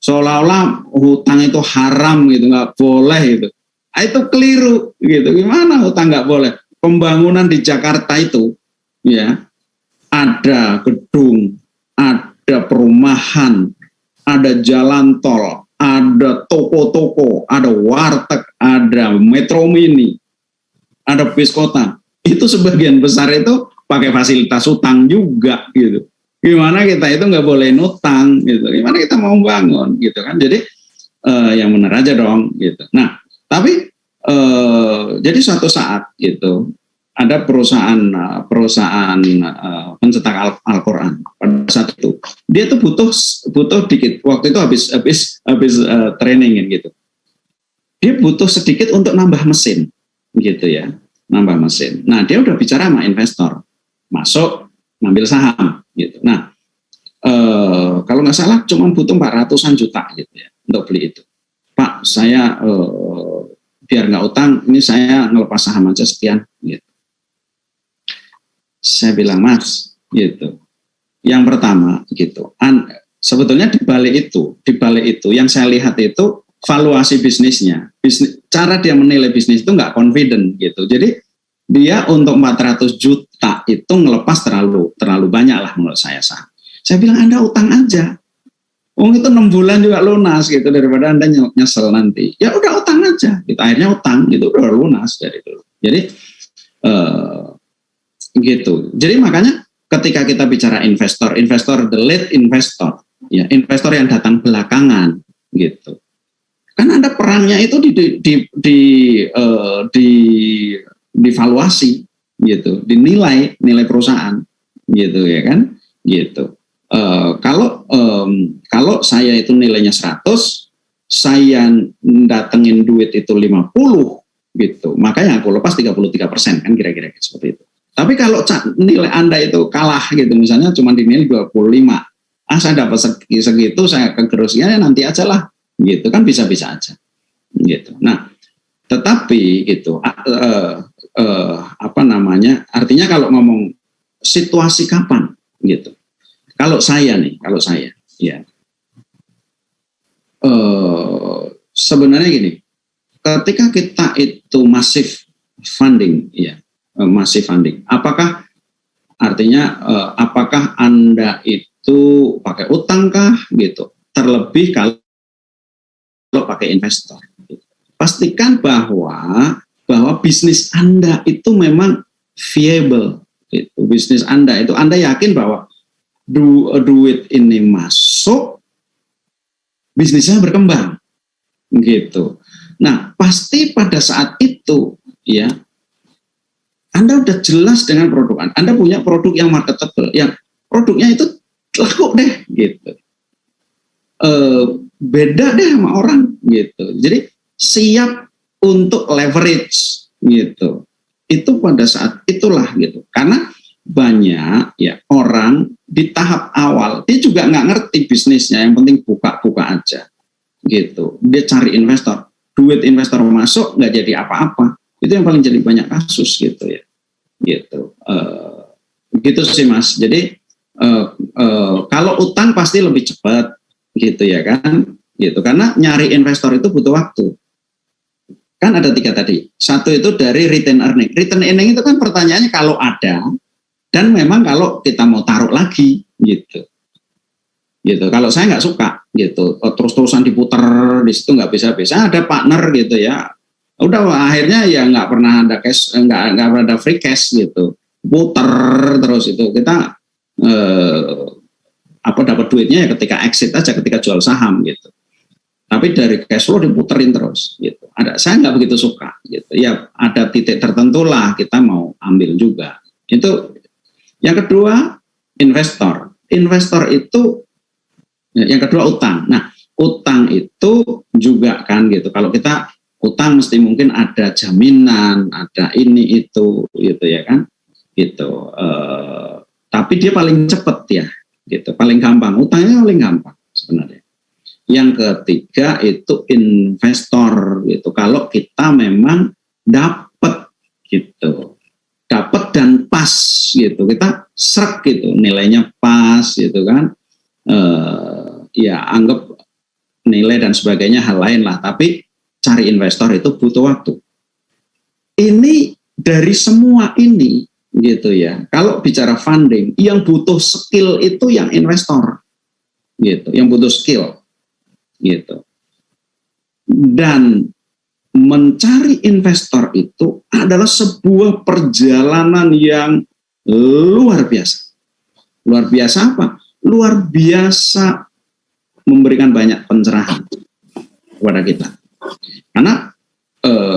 Seolah-olah hutang itu haram gitu, nggak boleh gitu. Itu keliru gitu. Gimana hutang nggak boleh? Pembangunan di Jakarta itu ya ada gedung, ada perumahan, ada jalan tol, ada toko-toko, ada warteg, ada metro mini, ada bis kota. Itu sebagian besar itu pakai fasilitas utang juga gitu. Gimana kita itu nggak boleh nutang gitu, gimana kita mau bangun gitu kan. Jadi yang benar aja dong gitu. Nah tapi jadi suatu saat gitu ada perusahaan pencetak Al-Quran. Pada saat itu dia tuh butuh dikit, waktu itu habis training gitu, dia butuh sedikit untuk nambah mesin gitu ya, nambah mesin. Nah dia udah bicara sama investor, masuk ngambil saham gitu. Nah kalau nggak salah cuma butuh 400-an juta gitu ya untuk beli itu. Pak, saya biar nggak utang, ini saya ngelepas saham aja sekian gitu. Saya bilang, Mas gitu, yang pertama gitu, sebetulnya di balik itu yang saya lihat itu valuasi bisnisnya, cara dia menilai bisnis itu nggak confident gitu. Jadi dia untuk 400 juta itu ngelepas terlalu banyak lah menurut saya saham. Saya bilang Anda utang aja. Itu 6 bulan juga lunas gitu, daripada Anda nyesel nanti. Ya udah utang aja. Gitu. Akhirnya utang gitu udah lunas dari dulu. Jadi gitu. Jadi makanya ketika kita bicara investor the late investor, ya investor yang datang belakangan gitu. Kan Anda perangnya itu di valuasi gitu, dinilai perusahaan gitu ya kan gitu. Kalau saya itu nilainya 100, saya datengin duit itu 50 gitu, makanya aku lepas 33% kan kira-kira seperti itu. Tapi kalau nilai Anda itu kalah gitu, misalnya cuma dinilai 25, saya dapat segitu, saya kegerusnya nanti aja lah gitu kan, bisa-bisa aja gitu. Nah tetapi itu artinya kalau ngomong situasi kapan gitu, kalau saya ya sebenarnya gini, ketika kita itu masif funding, apakah Artinya apakah Anda itu pakai utang kah gitu. Terlebih kalau pakai investor. Pastikan bahwa bisnis Anda itu memang viable. Gitu. Bisnis Anda itu Anda yakin bahwa duit ini masuk, bisnisnya berkembang. Gitu. Nah, pasti pada saat itu ya Anda udah jelas dengan produk Anda punya produk yang marketable, yang produknya itu laku deh gitu. Beda deh sama orang gitu. Jadi siap untuk leverage gitu. Itu pada saat itulah gitu. Karena banyak ya orang di tahap awal dia juga nggak ngerti bisnisnya, yang penting buka-buka aja gitu. Dia cari investor, duit investor masuk nggak jadi apa-apa. Itu yang paling jadi banyak kasus gitu ya. Gitu. Gitu sih Mas. Jadi kalau utang pasti lebih cepat gitu ya kan, gitu. Karena nyari investor itu butuh waktu. Kan ada 3 tadi. Satu itu dari return earning. Return earning itu kan pertanyaannya kalau ada dan memang kalau kita mau taruh lagi gitu. Gitu. Kalau saya nggak suka gitu, terus-terusan diputer di situ nggak bisa. Ada partner gitu ya. Udah akhirnya ya nggak pernah ada cash, nggak pernah ada free cash gitu. Puter terus itu kita dapat duitnya ya ketika exit aja, ketika jual saham gitu. Tapi dari cash flow diputerin terus gitu. Saya nggak begitu suka gitu. Ya ada titik tertentu lah kita mau ambil juga. Itu yang kedua investor. Investor itu yang kedua utang. Nah utang itu juga kan gitu. Kalau kita utang mesti mungkin ada jaminan, ada ini itu gitu ya kan. Gitu. Tapi dia paling cepat ya. Gitu. Paling gampang. Utangnya paling gampang sebenarnya. Yang ketiga itu investor gitu. Kalau kita memang dapat gitu, dapat dan pas gitu, kita srek gitu, nilainya pas gitu kan, ya anggap nilai dan sebagainya hal lain lah. Tapi cari investor itu butuh waktu. Ini dari semua ini gitu ya. Kalau bicara funding, yang butuh skill itu yang investor gitu, yang butuh skill. Gitu. Dan mencari investor itu adalah sebuah perjalanan yang luar biasa. Luar biasa apa? Luar biasa memberikan banyak pencerahan kepada kita. Karena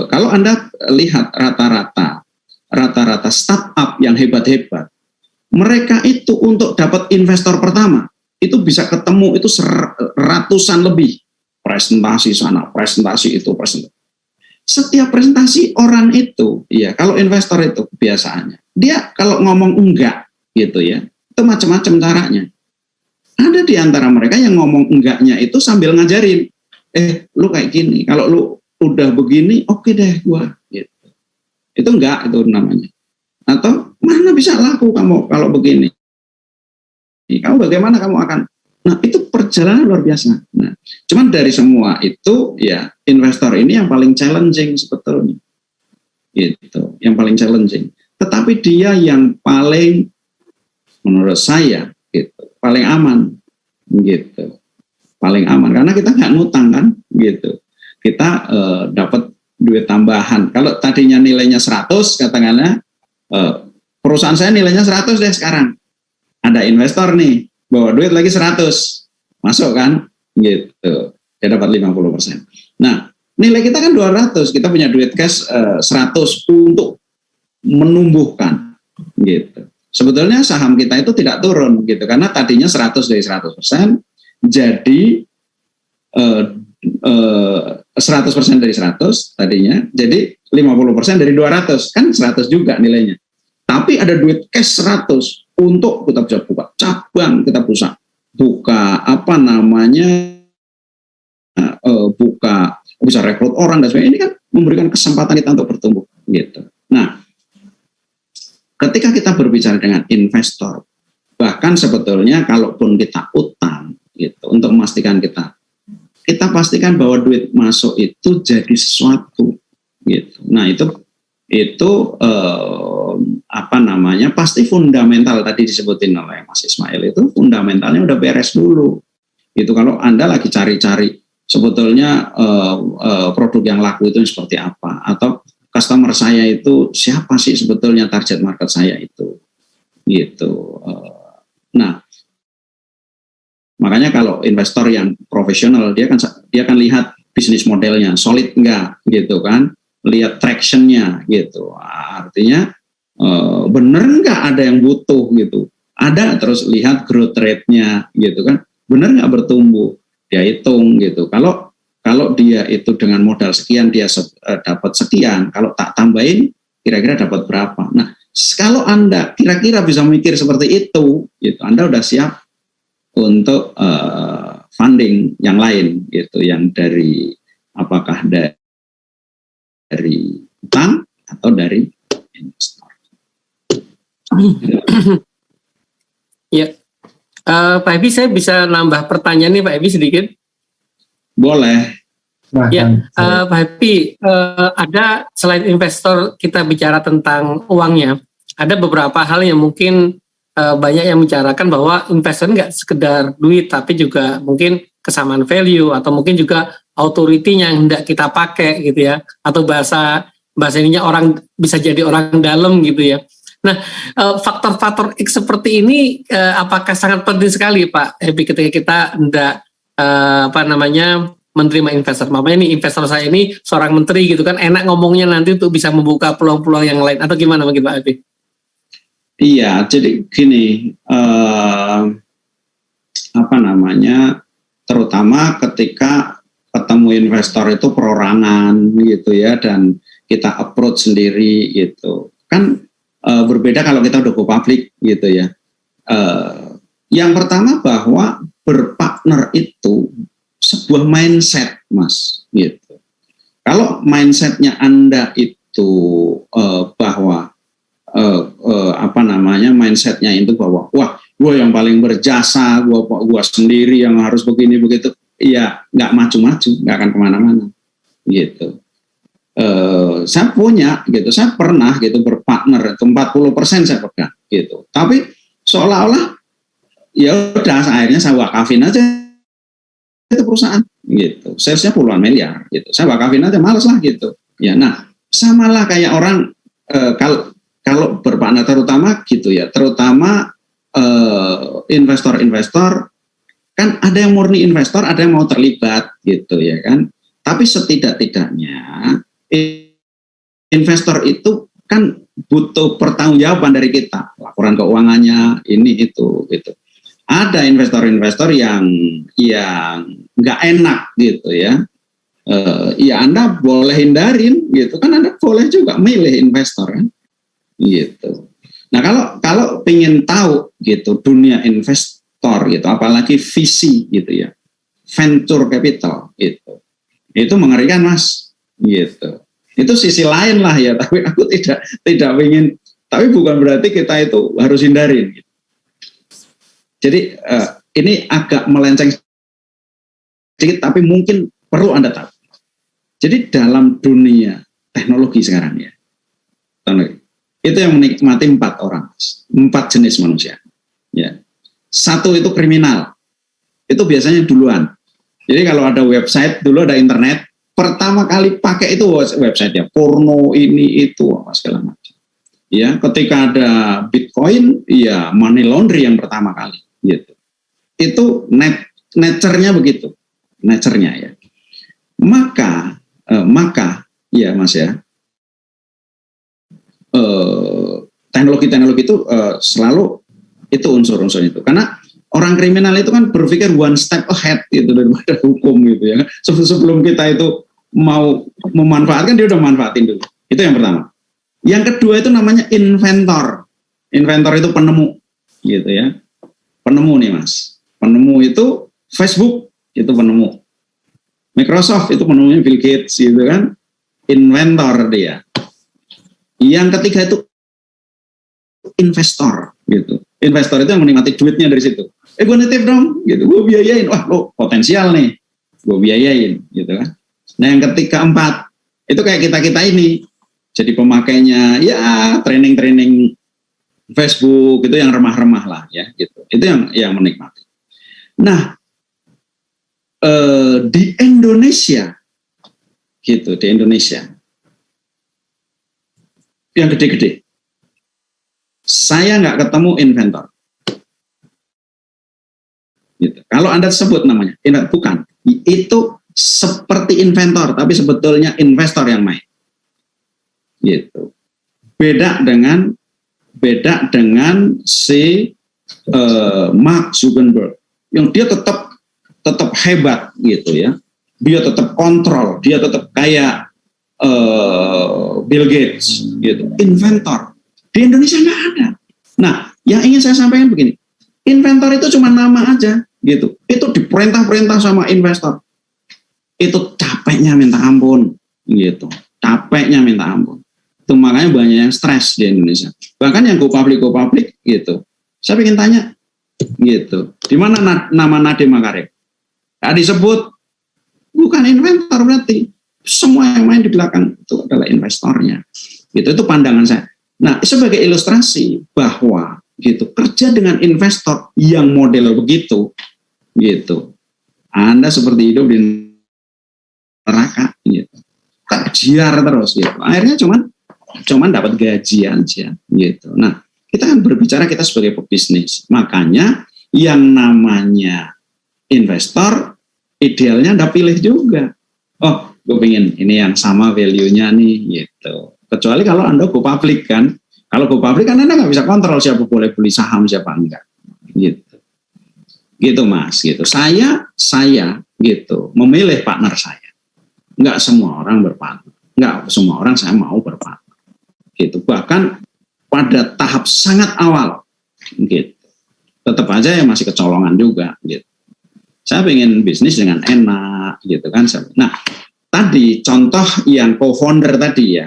kalau Anda lihat rata-rata startup yang hebat-hebat, mereka itu untuk dapat investor pertama itu bisa ketemu itu ratusan lebih presentasi sana, presentasi itu, presentasi. Setiap presentasi orang itu, ya kalau investor itu biasanya dia kalau ngomong enggak gitu ya, itu macam-macam caranya. Ada di antara mereka yang ngomong enggaknya itu sambil ngajarin, lu kayak gini, kalau lu udah begini, oke deh gua. Gitu. Itu enggak itu namanya. Atau mana bisa laku kamu kalau begini? Kamu bagaimana kamu akan, nah itu perjalanan luar biasa. Nah, cuman dari semua itu ya investor ini yang paling challenging sebetulnya, gitu, yang paling challenging. Tetapi dia yang paling, menurut saya, gitu, paling aman, gitu, paling aman karena kita nggak ngutang kan, gitu. Kita dapat duit tambahan. Kalau tadinya nilainya 100, katakanlah perusahaan saya nilainya 100 deh sekarang. Ada investor nih, bawa duit lagi 100, masuk kan, gitu, dia dapat 50%. Nah, nilai kita kan 200, kita punya duit cash 100 untuk menumbuhkan, gitu. Sebetulnya saham kita itu tidak turun, gitu, karena tadinya 100 dari 100%, jadi 100% dari 100 tadinya, jadi 50% dari 200, kan 100 juga nilainya. Tapi ada duit cash 100 untuk kita bisa buka cabang, kita bisa buka bisa rekrut orang dan sebagainya. Ini kan memberikan kesempatan kita untuk bertumbuh gitu. Nah, ketika kita berbicara dengan investor, bahkan sebetulnya kalaupun kita utang gitu untuk memastikan kita pastikan bahwa duit masuk itu jadi sesuatu gitu. Nah, itu namanya, pasti fundamental tadi disebutin oleh Mas Ismail itu fundamentalnya udah beres dulu. Itu kalau Anda lagi cari-cari sebetulnya produk yang laku itu seperti apa, atau customer saya itu siapa sih sebetulnya target market saya itu, gitu. Nah, makanya kalau investor yang profesional dia kan lihat bisnis modelnya solid enggak, gitu kan, lihat tractionnya, gitu. Artinya bener nggak ada yang butuh, gitu. Ada, terus lihat growth rate-nya, gitu kan, bener nggak bertumbuh, dia hitung, gitu. Kalau dia itu dengan modal sekian dia dapat sekian, kalau tak tambahin kira-kira dapat berapa. Nah, kalau Anda kira-kira bisa mikir seperti itu, gitu, Anda udah siap untuk funding yang lain, gitu, yang dari apakah dari utang atau dari investor. Ya, Pak Ebi, saya bisa nambah pertanyaan nih Pak Ebi sedikit. Boleh. Ya, Pak Ebi, ada selain investor kita bicara tentang uangnya, ada beberapa hal yang mungkin banyak yang membicarakan bahwa investor nggak sekedar duit, tapi juga mungkin kesamaan value atau mungkin juga authority-nya yang hendak kita pakai gitu ya, atau bahasa ininya orang bisa jadi orang dalam gitu ya. Nah, faktor-faktor X seperti ini apakah sangat penting sekali Pak Ebi ketika kita hendak menerima investor. Makanya nih investor saya ini seorang menteri gitu kan, enak ngomongnya nanti untuk bisa membuka peluang-peluang yang lain, atau gimana mungkin Pak Ebi? Iya, jadi gini, terutama ketika ketemu investor itu perorangan gitu ya, dan kita approach sendiri gitu kan. Berbeda kalau kita udah go public gitu ya. Yang pertama bahwa berpartner itu sebuah mindset, Mas, gitu. Kalau mindsetnya Anda itu bahwa mindsetnya itu bahwa wah, gue yang paling berjasa, gue sendiri yang harus begini begitu, ya nggak maju-maju, nggak akan kemana-mana, gitu. Saya punya gitu, saya pernah gitu berpartner itu 40% saya pegang gitu. Tapi seolah-olah ya udah akhirnya saya wakafin aja itu perusahaan gitu. Salesnya puluhan miliar gitu. Saya wakafin aja, males lah gitu. Ya, nah samalah kayak orang kalau berpartner terutama gitu ya, terutama investor-investor kan ada yang murni investor, ada yang mau terlibat gitu ya kan. Tapi setidak-tidaknya investor itu kan butuh pertanggungjawaban dari kita, laporan keuangannya ini itu gitu. Ada investor-investor yang nggak enak gitu ya. Ya Anda boleh hindarin gitu kan, Anda boleh juga milih investor kan gitu. Nah kalau pengen tahu gitu dunia investor gitu, apalagi VC gitu ya, venture capital gitu, itu mengerikan Mas gitu. Itu sisi lain lah ya, tapi aku tidak ingin, tapi bukan berarti kita itu harus hindarin gitu. Jadi ini agak melenceng sedikit, tapi mungkin perlu Anda tahu. Jadi dalam dunia teknologi sekarang ya, itu yang menikmati 4 orang, 4 jenis manusia. Ya, 1 itu kriminal, itu biasanya duluan. Jadi kalau ada website dulu, ada internet, pertama kali pakai itu website ya, porno ini itu segala macam. Ya, ketika ada Bitcoin, ya money laundry yang pertama kali gitu. Itu nature-nya begitu. Nature-nya ya. Maka ya Mas ya. Teknologi-teknologi itu selalu itu unsur-unsur itu. Karena orang kriminal itu kan berpikir one step ahead gitu daripada hukum gitu ya. Sebelum kita itu mau memanfaatkan, dia udah manfaatin dulu. Itu yang pertama. Yang kedua itu namanya inventor. Inventor itu penemu gitu ya. Penemu nih Mas. Penemu itu Facebook itu penemu. Microsoft itu penemunya Bill Gates gitu kan. Inventor dia. Yang ketiga itu investor gitu. Investor itu yang menikmati duitnya dari situ. Gue nitip dong gitu, gue biayain. Wah lo potensial nih, gue biayain gitu kan. Nah yang ketiga 4 itu kayak kita ini jadi pemakainya ya training Facebook itu yang remah-remah lah ya gitu. Itu yang menikmati. Nah, di Indonesia gitu, di Indonesia yang gede-gede, saya nggak ketemu inventor. Gitu. Kalau Anda sebut namanya, bukan, itu seperti inventor, tapi sebetulnya investor yang main. Gitu. Beda dengan si Mark Zuckerberg, yang dia tetap hebat gitu ya, dia tetap kontrol, dia tetap kayak Bill Gates gitu, inventor. Di Indonesia nggak ada. Nah, yang ingin saya sampaikan begini, inventor itu cuma nama aja gitu, itu diperintah-perintah sama investor, itu capeknya minta ampun gitu, capeknya minta ampun. Itu makanya banyak yang stres di Indonesia. Bahkan yang go public gitu. Saya ingin tanya gitu, di mana nama Nadiem Makarim? Nggak disebut, bukan inventor berarti. Semua yang main di belakang itu adalah investornya. Gitu, itu pandangan saya. Nah, sebagai ilustrasi bahwa gitu, kerja dengan investor yang model begitu, gitu, Anda seperti hidup di neraka, gitu, kejar terus, gitu. Akhirnya cuman dapat gaji aja, gitu. Nah, kita kan berbicara kita sebagai pebisnis, makanya yang namanya investor idealnya Anda pilih juga. Oh, gue pengen ini yang sama value-nya nih, gitu. Kecuali kalau Anda go public kan, kalau go public kan Anda nggak bisa kontrol siapa boleh beli saham siapa enggak, gitu. Gitu Mas, gitu. Saya gitu memilih partner saya. Nggak semua orang berpartner, nggak semua orang saya mau berpartner, gitu. Bahkan pada tahap sangat awal, gitu. Tetap aja ya masih kecolongan juga, gitu. Saya pengen bisnis dengan enak, gitu kan. Nah, tadi contoh yang co-founder tadi ya,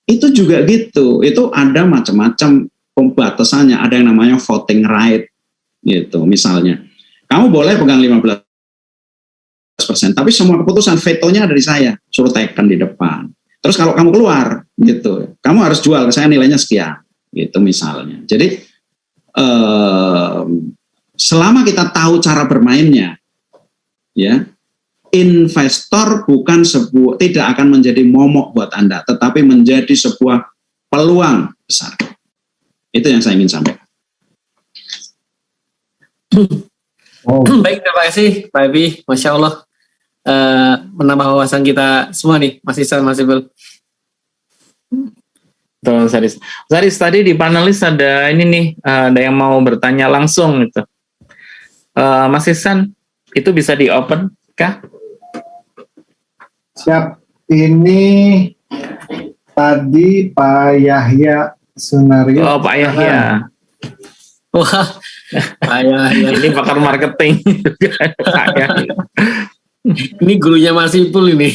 itu juga gitu. Itu ada macam-macam pembatasannya. Ada yang namanya voting right, gitu. Misalnya, kamu boleh pegang 15%, tapi semua keputusan vetonya dari saya, suruh tekan di depan. Terus kalau kamu keluar, gitu, kamu harus jual ke saya nilainya sekian, gitu misalnya. Jadi selama kita tahu cara bermainnya, ya, investor tidak akan menjadi momok buat Anda, tetapi menjadi sebuah peluang besar. Itu yang saya ingin sampaikan. Baik, terima kasih Pak Epi, Masya Allah, menambah wawasan kita semua nih, Mas Ihsan, Mas Ibel. Tuh, Saris, tadi di panelis ada ini nih, ada yang mau bertanya langsung gitu. Mas Ihsan, itu bisa di open kah? Siap. Ini tadi Pak Yahya Sunario. Oh, Pak Yahya. Wah, Pak Yahya. Ini pakar marketing. Pak Yahya. Ini gurunya Mas Ipul ini.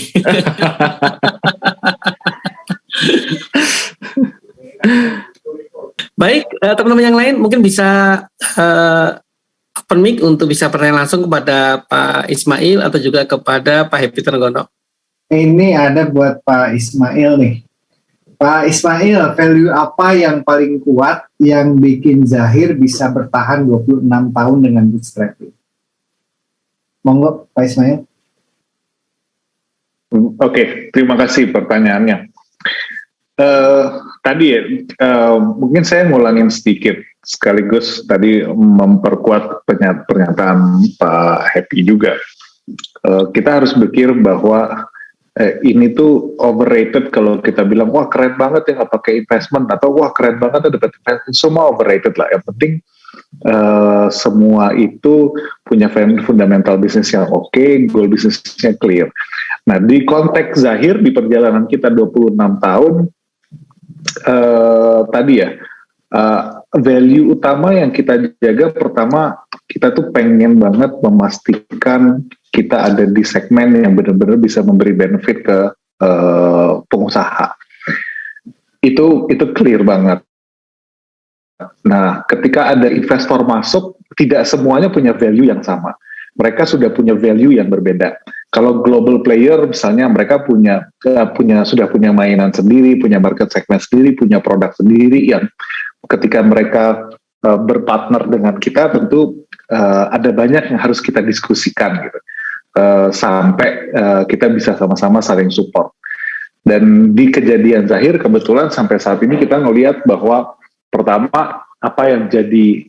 Baik, teman-teman yang lain mungkin bisa open mic untuk bisa bertanya langsung kepada Pak Ismail atau juga kepada Pak Happy Trenggono. Ini ada buat Pak Ismail nih. Pak Ismail, value apa yang paling kuat yang bikin Zahir bisa bertahan 26 tahun dengan bootstrapping? Monggo Pak Ismail. Oke, terima kasih pertanyaannya. Tadi ya, mungkin saya ngulangin sedikit sekaligus tadi memperkuat pernyataan Pak Happy juga. Kita harus berpikir bahwa ini tuh overrated kalau kita bilang wah keren banget ya nggak pakai investment, atau wah keren banget ya dapat investment, semua overrated lah. Yang penting semua itu punya fundamental bisnis yang oke, goal bisnisnya clear. Nah, di konteks Zahir di perjalanan kita 26 tahun tadi ya, value utama yang kita jaga, pertama kita tuh pengen banget memastikan kita ada di segmen yang benar-benar bisa memberi benefit ke pengusaha. Itu clear banget. Nah, ketika ada investor masuk, tidak semuanya punya value yang sama. Mereka sudah punya value yang berbeda. Kalau global player misalnya, mereka sudah punya mainan sendiri, punya market segment sendiri, punya produk sendiri yang ketika mereka berpartner dengan kita, tentu ada banyak yang harus kita diskusikan gitu, sampai kita bisa sama-sama saling support. Dan di kejadian Zahir kebetulan sampai saat ini kita ngelihat bahwa pertama apa yang jadi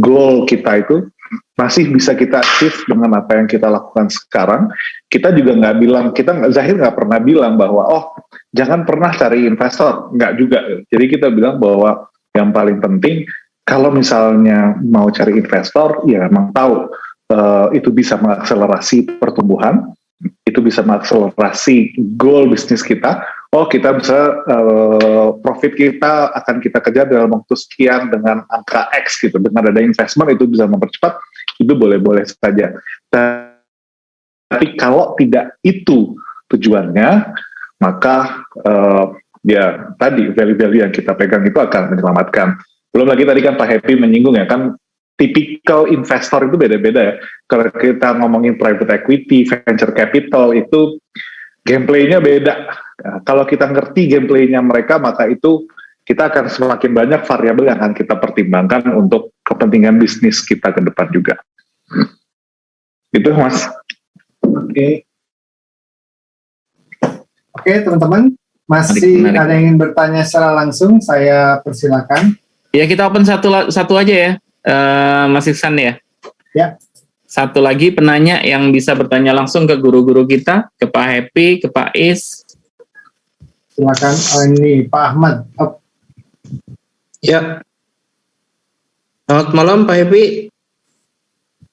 goal kita itu masih bisa kita achieve dengan apa yang kita lakukan sekarang. Kita juga nggak bilang, Zahir nggak pernah bilang bahwa jangan pernah cari investor, nggak juga. Jadi kita bilang bahwa yang paling penting kalau misalnya mau cari investor, ya memang tahu itu bisa mengakselerasi pertumbuhan, itu bisa mengakselerasi goal bisnis kita. Kita bisa profit kita akan kita kejar dalam waktu sekian dengan angka X gitu. Dengan ada investment itu bisa mempercepat, itu boleh-boleh saja. Tapi kalau tidak itu tujuannya, maka ya tadi value-value yang kita pegang itu akan menyelamatkan. Belum lagi tadi kan Pak Happy menyinggung ya kan, tipikal investor itu beda-beda ya. Kalau kita ngomongin private equity, venture capital itu gameplaynya beda. Nah, kalau kita ngerti gameplaynya mereka, maka itu kita akan semakin banyak variabel yang akan kita pertimbangkan untuk kepentingan bisnis kita ke depan juga. Itu Mas. Oke, teman-teman, masih Menarik. ada yang ingin bertanya secara langsung, saya persilakan. Ya kita open satu aja ya, Mas Iksan ya. Ya. Satu lagi penanya yang bisa bertanya langsung ke guru-guru kita, ke Pak Happy, ke Pak Is. Silakan. Ini Pak Ahmad. Ya. Selamat malam Pak Happy.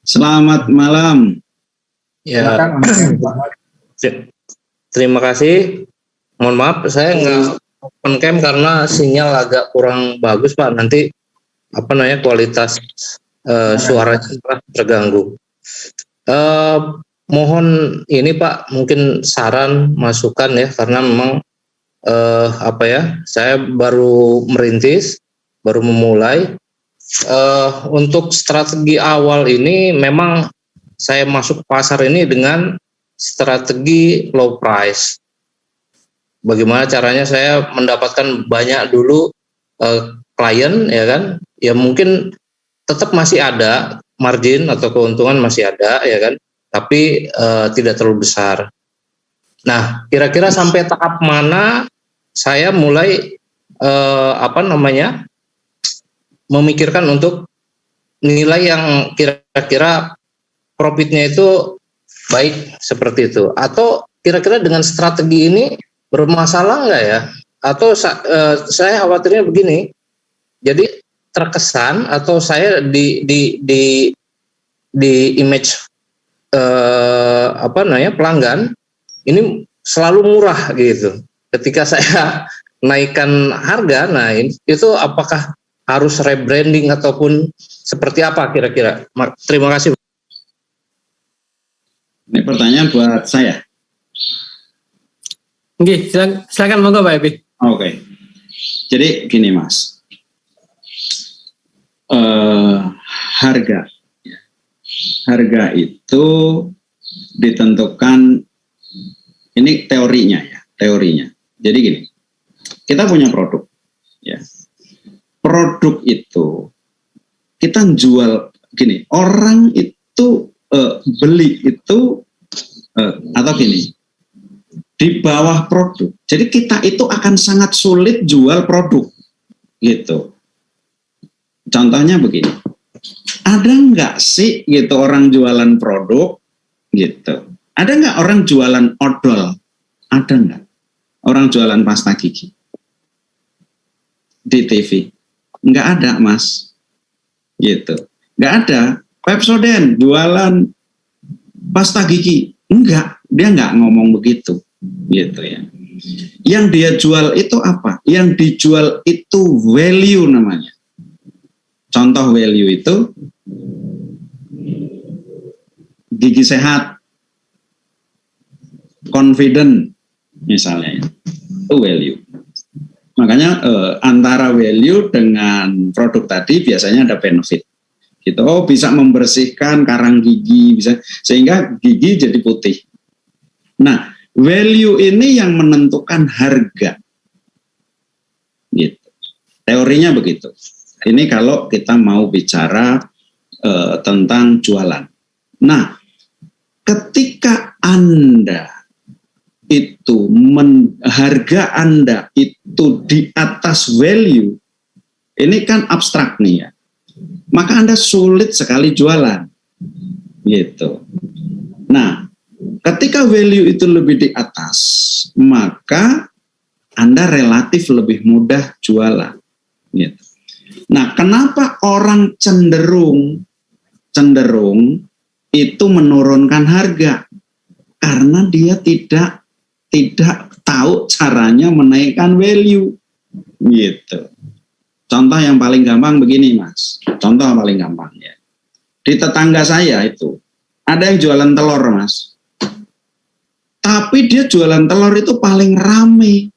Selamat malam. Ya. Silakan. Pak Ahmad. Terima kasih. Mohon maaf saya nggak open cam karena sinyal agak kurang bagus Pak. Nanti kualitas suaranya terganggu. Mohon ini Pak, mungkin saran masukan ya, karena memang saya baru merintis, baru memulai. Untuk strategi awal ini memang saya masuk pasar ini dengan strategi low price. Bagaimana caranya saya mendapatkan banyak dulu klien ya kan? Ya mungkin tetap masih ada margin atau keuntungan masih ada ya kan, tapi tidak terlalu besar. Nah, kira-kira sampai tahap mana saya mulai memikirkan untuk nilai yang kira-kira profitnya itu baik seperti itu, atau kira-kira dengan strategi ini bermasalah nggak ya? Atau saya khawatirnya begini, jadi terkesan atau saya di image pelanggan ini selalu murah gitu. Ketika saya naikkan harga, nah itu apakah harus rebranding ataupun seperti apa kira-kira? Terima kasih. Ini pertanyaan buat saya. Oke, silakan monggo Pak Happy. Oke. Jadi gini Mas. Harga itu ditentukan, ini teorinya. Jadi gini, kita punya produk, ya. Produk itu kita jual gini, orang itu beli itu atau gini, di bawah produk. Jadi kita itu akan sangat sulit jual produk, gitu. Contohnya begini, ada nggak sih gitu orang jualan produk gitu? Ada nggak orang jualan odol? Ada nggak orang jualan pasta gigi di TV? Nggak ada Mas, gitu. Nggak ada. Pepsodent jualan pasta gigi? Enggak, dia nggak ngomong begitu, gitu ya. Yang dia jual itu apa? Yang dijual itu value namanya. Contoh value itu gigi sehat, confident misalnya, itu value. Makanya antara value dengan produk tadi biasanya ada benefit. Gitu. Oh, bisa membersihkan karang gigi, bisa sehingga gigi jadi putih. Nah, value ini yang menentukan harga. Gitu. Teorinya begitu. Ini kalau kita mau bicara tentang jualan. Nah, ketika Anda itu harga Anda itu di atas value, ini kan abstrak nih ya, maka Anda sulit sekali jualan, gitu. Nah, ketika value itu lebih di atas, maka Anda relatif lebih mudah jualan, gitu. Nah, kenapa orang cenderung itu menurunkan harga? Karena dia tidak tahu caranya menaikkan value, gitu. Contoh yang paling gampang begini, Mas. Contoh yang paling gampang ya. Di tetangga saya itu ada yang jualan telur, Mas. Tapi dia jualan telur itu paling rame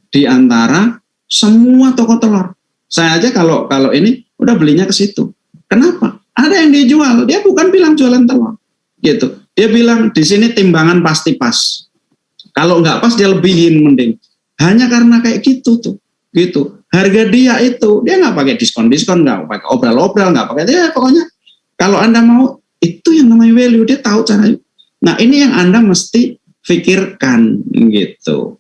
di antara semua toko telur. Saya aja kalau ini udah belinya ke situ. Kenapa? Ada yang dia jual, dia bukan bilang jualan telur, gitu. Dia bilang di sini timbangan pasti pas. Kalau nggak pas dia lebihin mending. Hanya karena kayak gitu tuh, gitu. Harga dia itu dia nggak pakai diskon, nggak pakai obral, nggak pakai. Ya pokoknya kalau Anda mau itu yang namanya value, dia tahu caranya. Nah ini yang Anda mesti pikirkan, gitu.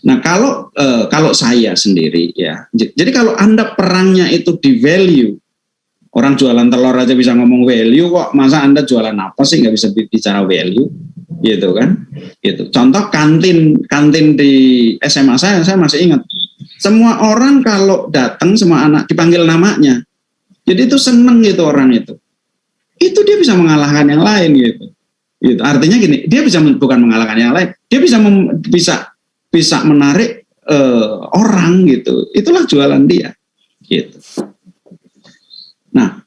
Nah kalau saya sendiri ya, jadi kalau Anda perangnya itu di value, orang jualan telur aja bisa ngomong value kok, masa Anda jualan apa sih nggak bisa bicara value, gitu kan? Gitu. Contoh kantin di SMA saya masih ingat, semua orang kalau datang semua anak dipanggil namanya, jadi itu seneng gitu orang itu dia bisa mengalahkan yang lain, gitu. Gitu. Artinya gini, dia bisa bukan mengalahkan yang lain, dia bisa menarik orang, gitu. Itulah jualan dia, gitu. Nah,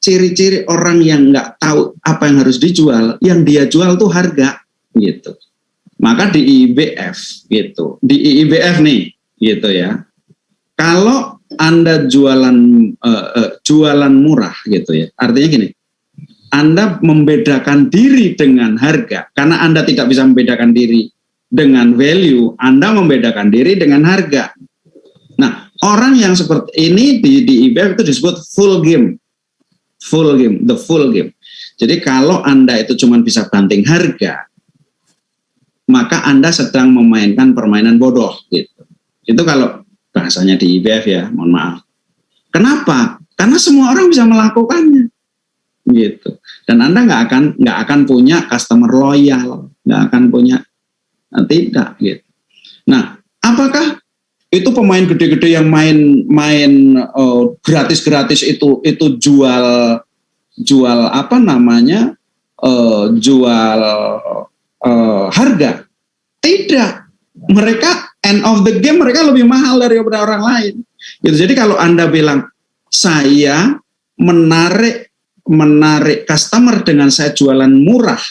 ciri-ciri orang yang nggak tahu apa yang harus dijual, yang dia jual tuh harga, gitu. Maka di IIBF, gitu, di IIBF nih, gitu ya. Kalau Anda jualan murah, gitu ya, artinya gini, Anda membedakan diri dengan harga, karena Anda tidak bisa membedakan diri dengan value, Anda membedakan diri dengan harga. Nah, orang yang seperti ini di IBF itu disebut full game. The full game. Jadi kalau Anda itu cuma bisa banting harga, maka Anda sedang memainkan permainan bodoh, gitu. Itu kalau bahasanya di IBF ya, mohon maaf. Kenapa? Karena semua orang bisa melakukannya, gitu. Dan Anda nggak akan punya customer loyal, nggak akan punya, tidak, gitu. Nah, apakah itu pemain gede-gede yang main gratis-gratis itu jual apa namanya, jual harga? Tidak. Mereka end of the game mereka lebih mahal daripada orang lain, gitu. Jadi kalau Anda bilang saya menarik customer dengan saya jualan murah,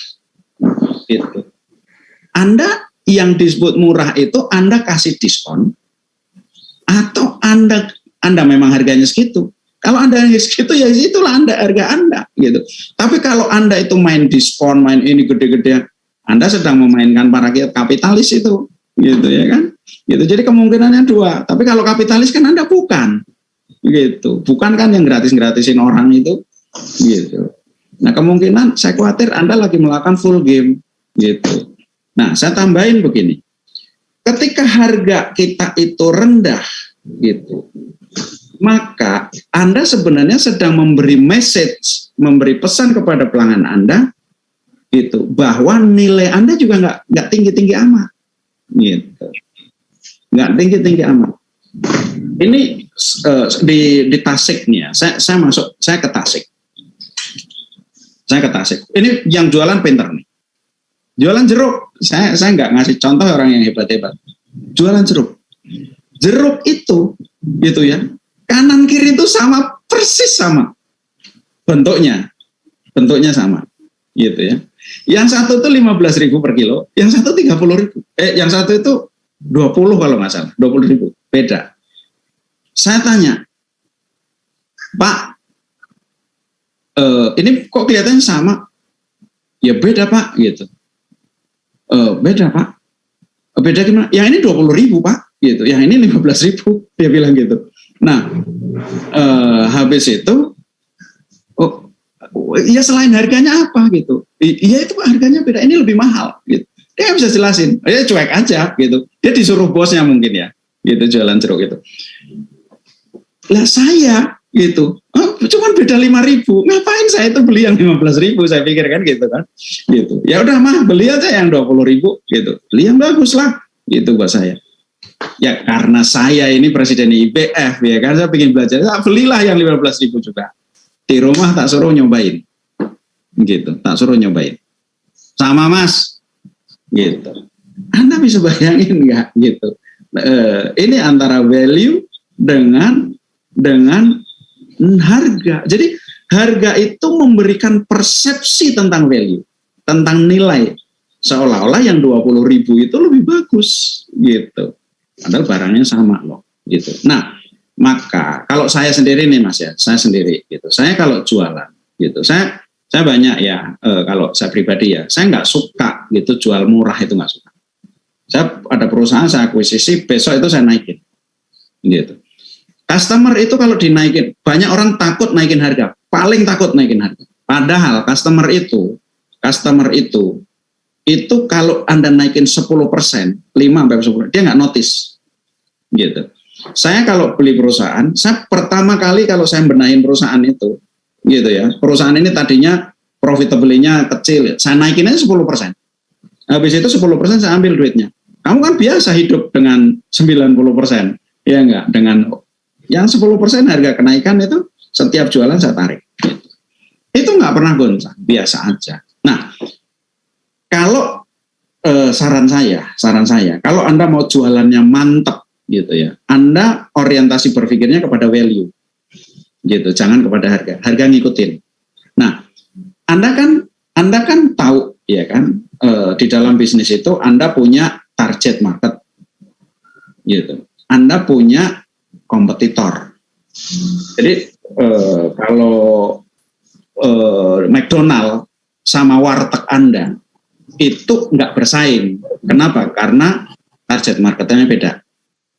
gitu. Anda yang disebut murah itu Anda kasih diskon atau Anda memang harganya segitu. Kalau Anda segitu ya itulah harga Anda, gitu. Tapi kalau Anda itu main diskon, main ini gede-gedean, Anda sedang memainkan para kapitalis itu, gitu ya kan? Gitu. Jadi kemungkinannya dua. Tapi kalau kapitalis kan Anda bukan, gitu. Bukan kan yang gratis-gratisin orang itu, gitu. Nah kemungkinan saya khawatir Anda lagi melakukan full game, gitu. Nah saya tambahin begini, ketika harga kita itu rendah, gitu, maka Anda sebenarnya sedang memberi message, memberi pesan kepada pelanggan Anda, gitu, bahwa nilai Anda juga nggak tinggi-tinggi amat, gitu, nggak tinggi-tinggi amat. Ini di Tasik nih ya, saya ke Tasik. Ini yang jualan pinter nih, jualan jeruk. Saya nggak ngasih contoh orang yang hebat-hebat. Jualan jeruk itu, gitu ya, kanan kiri itu sama, persis sama bentuknya sama, gitu ya. Yang satu itu 15.000 per kilo, yang satu 30.000, yang satu itu 20 kalau nggak salah, 20.000, beda. Saya tanya, Pak, ini kok kelihatannya sama? Ya beda Pak, gitu. Beda Pak. Beda gimana? Yang ini 20.000 Pak, gitu. Yang ini 15.000, dia bilang gitu. Nah, habis itu, ya selain harganya apa gitu? Iya itu harganya beda, ini lebih mahal gitu. Dia bisa jelasin, dia cuek aja gitu. Dia disuruh bosnya mungkin ya, gitu jualan jeruk gitu. Lah saya gitu, cuman beda 5.000, ngapain saya itu beli yang 15.000? Saya pikir kan gitu kan, gitu. Ya udah mah beli aja yang 20.000 gitu, beli yang bagus lah, gitu buat saya. Ya karena saya ini presiden IBF ya kan, saya pengen belajar, saya belilah yang 15.000 juga. Di rumah tak suruh nyobain, gitu, tak suruh nyobain. Sama mas, gitu. Anda bisa bayangin nggak gitu? Ini antara value dengan harga. Jadi harga itu memberikan persepsi tentang value, tentang nilai. Seolah-olah yang 20.000 itu lebih bagus, gitu. Padahal barangnya sama loh, gitu. Nah, maka kalau saya sendiri nih mas ya, saya sendiri, gitu. Saya kalau jualan, gitu. Saya banyak ya, kalau saya pribadi ya, saya nggak suka gitu jual murah, itu nggak suka. Saya ada perusahaan saya akuisisi, besok itu saya naikin, gitu. Customer itu kalau dinaikin, banyak orang takut naikin harga, paling takut naikin harga. Padahal customer itu kalau Anda naikin 10%, 5-10%, dia nggak notice. Gitu. Saya kalau beli perusahaan, saya pertama kali kalau saya benahin perusahaan itu, gitu ya, perusahaan ini tadinya profitability-nya kecil, saya naikin aja 10%. Habis itu 10% saya ambil duitnya. Kamu kan biasa hidup dengan 90%, ya enggak? Dengan yang 10% harga kenaikan itu setiap jualan saya tarik. Gitu. Itu nggak pernah goncang, biasa aja. Nah, kalau saran saya, kalau Anda mau jualannya mantap, gitu ya, Anda orientasi berpikirnya kepada value, gitu, jangan kepada harga. Harga ngikutin. Nah, Anda kan tahu, ya kan, di dalam bisnis itu Anda punya target market, gitu. Anda punya kompetitor. Jadi kalau McDonald sama warteg Anda itu nggak bersaing. Kenapa? Karena target marketnya beda,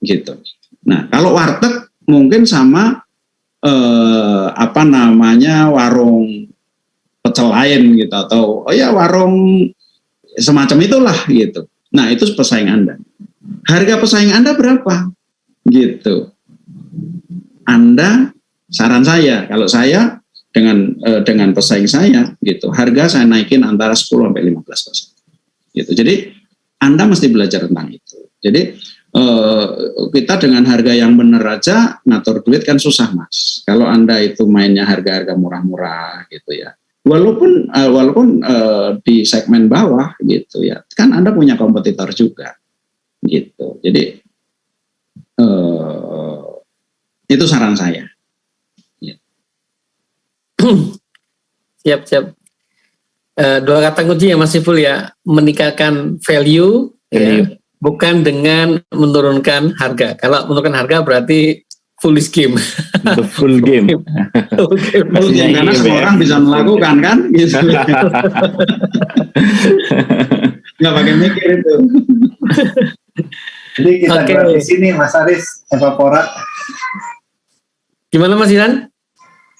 gitu. Nah, kalau warteg mungkin sama warung pecel lain gitu, atau warung semacam itulah gitu. Nah, itu pesaing Anda. Harga pesaing Anda berapa? Gitu. Anda, saran saya, kalau saya dengan pesaing saya gitu, harga saya naikin antara 10-15%. Gitu. Jadi Anda mesti belajar tentang itu. Jadi kita dengan harga yang benar aja ngatur duit kan susah mas. Kalau Anda itu mainnya harga-harga murah-murah gitu ya. Walaupun di segmen bawah gitu ya, kan Anda punya kompetitor juga gitu. Jadi itu saran saya. Siap. Dua kata kunci ya Mas Iful ya, meningkatkan value. Ya, bukan dengan menurunkan harga. Kalau menurunkan harga berarti full game. The full game. Full game karena semua orang bisa melakukan kan, gitu. Nggak pakai mikir itu. Jadi kita di sini Mas Aris, Evapora. Gimana Mas Iran?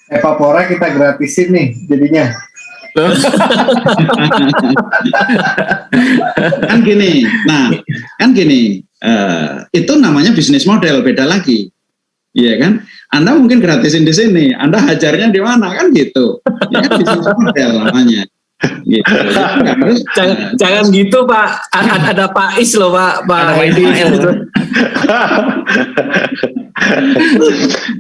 Evapora kita gratisin nih jadinya. Kan gini, itu namanya bisnis model, beda lagi, iya kan? Anda mungkin gratisin di sini, Anda hajarnya di mana kan gitu? Ya kan bisnis model namanya. Gitu. Harus, jangan gitu Pak. Ada Pak Is loh Pak Edi.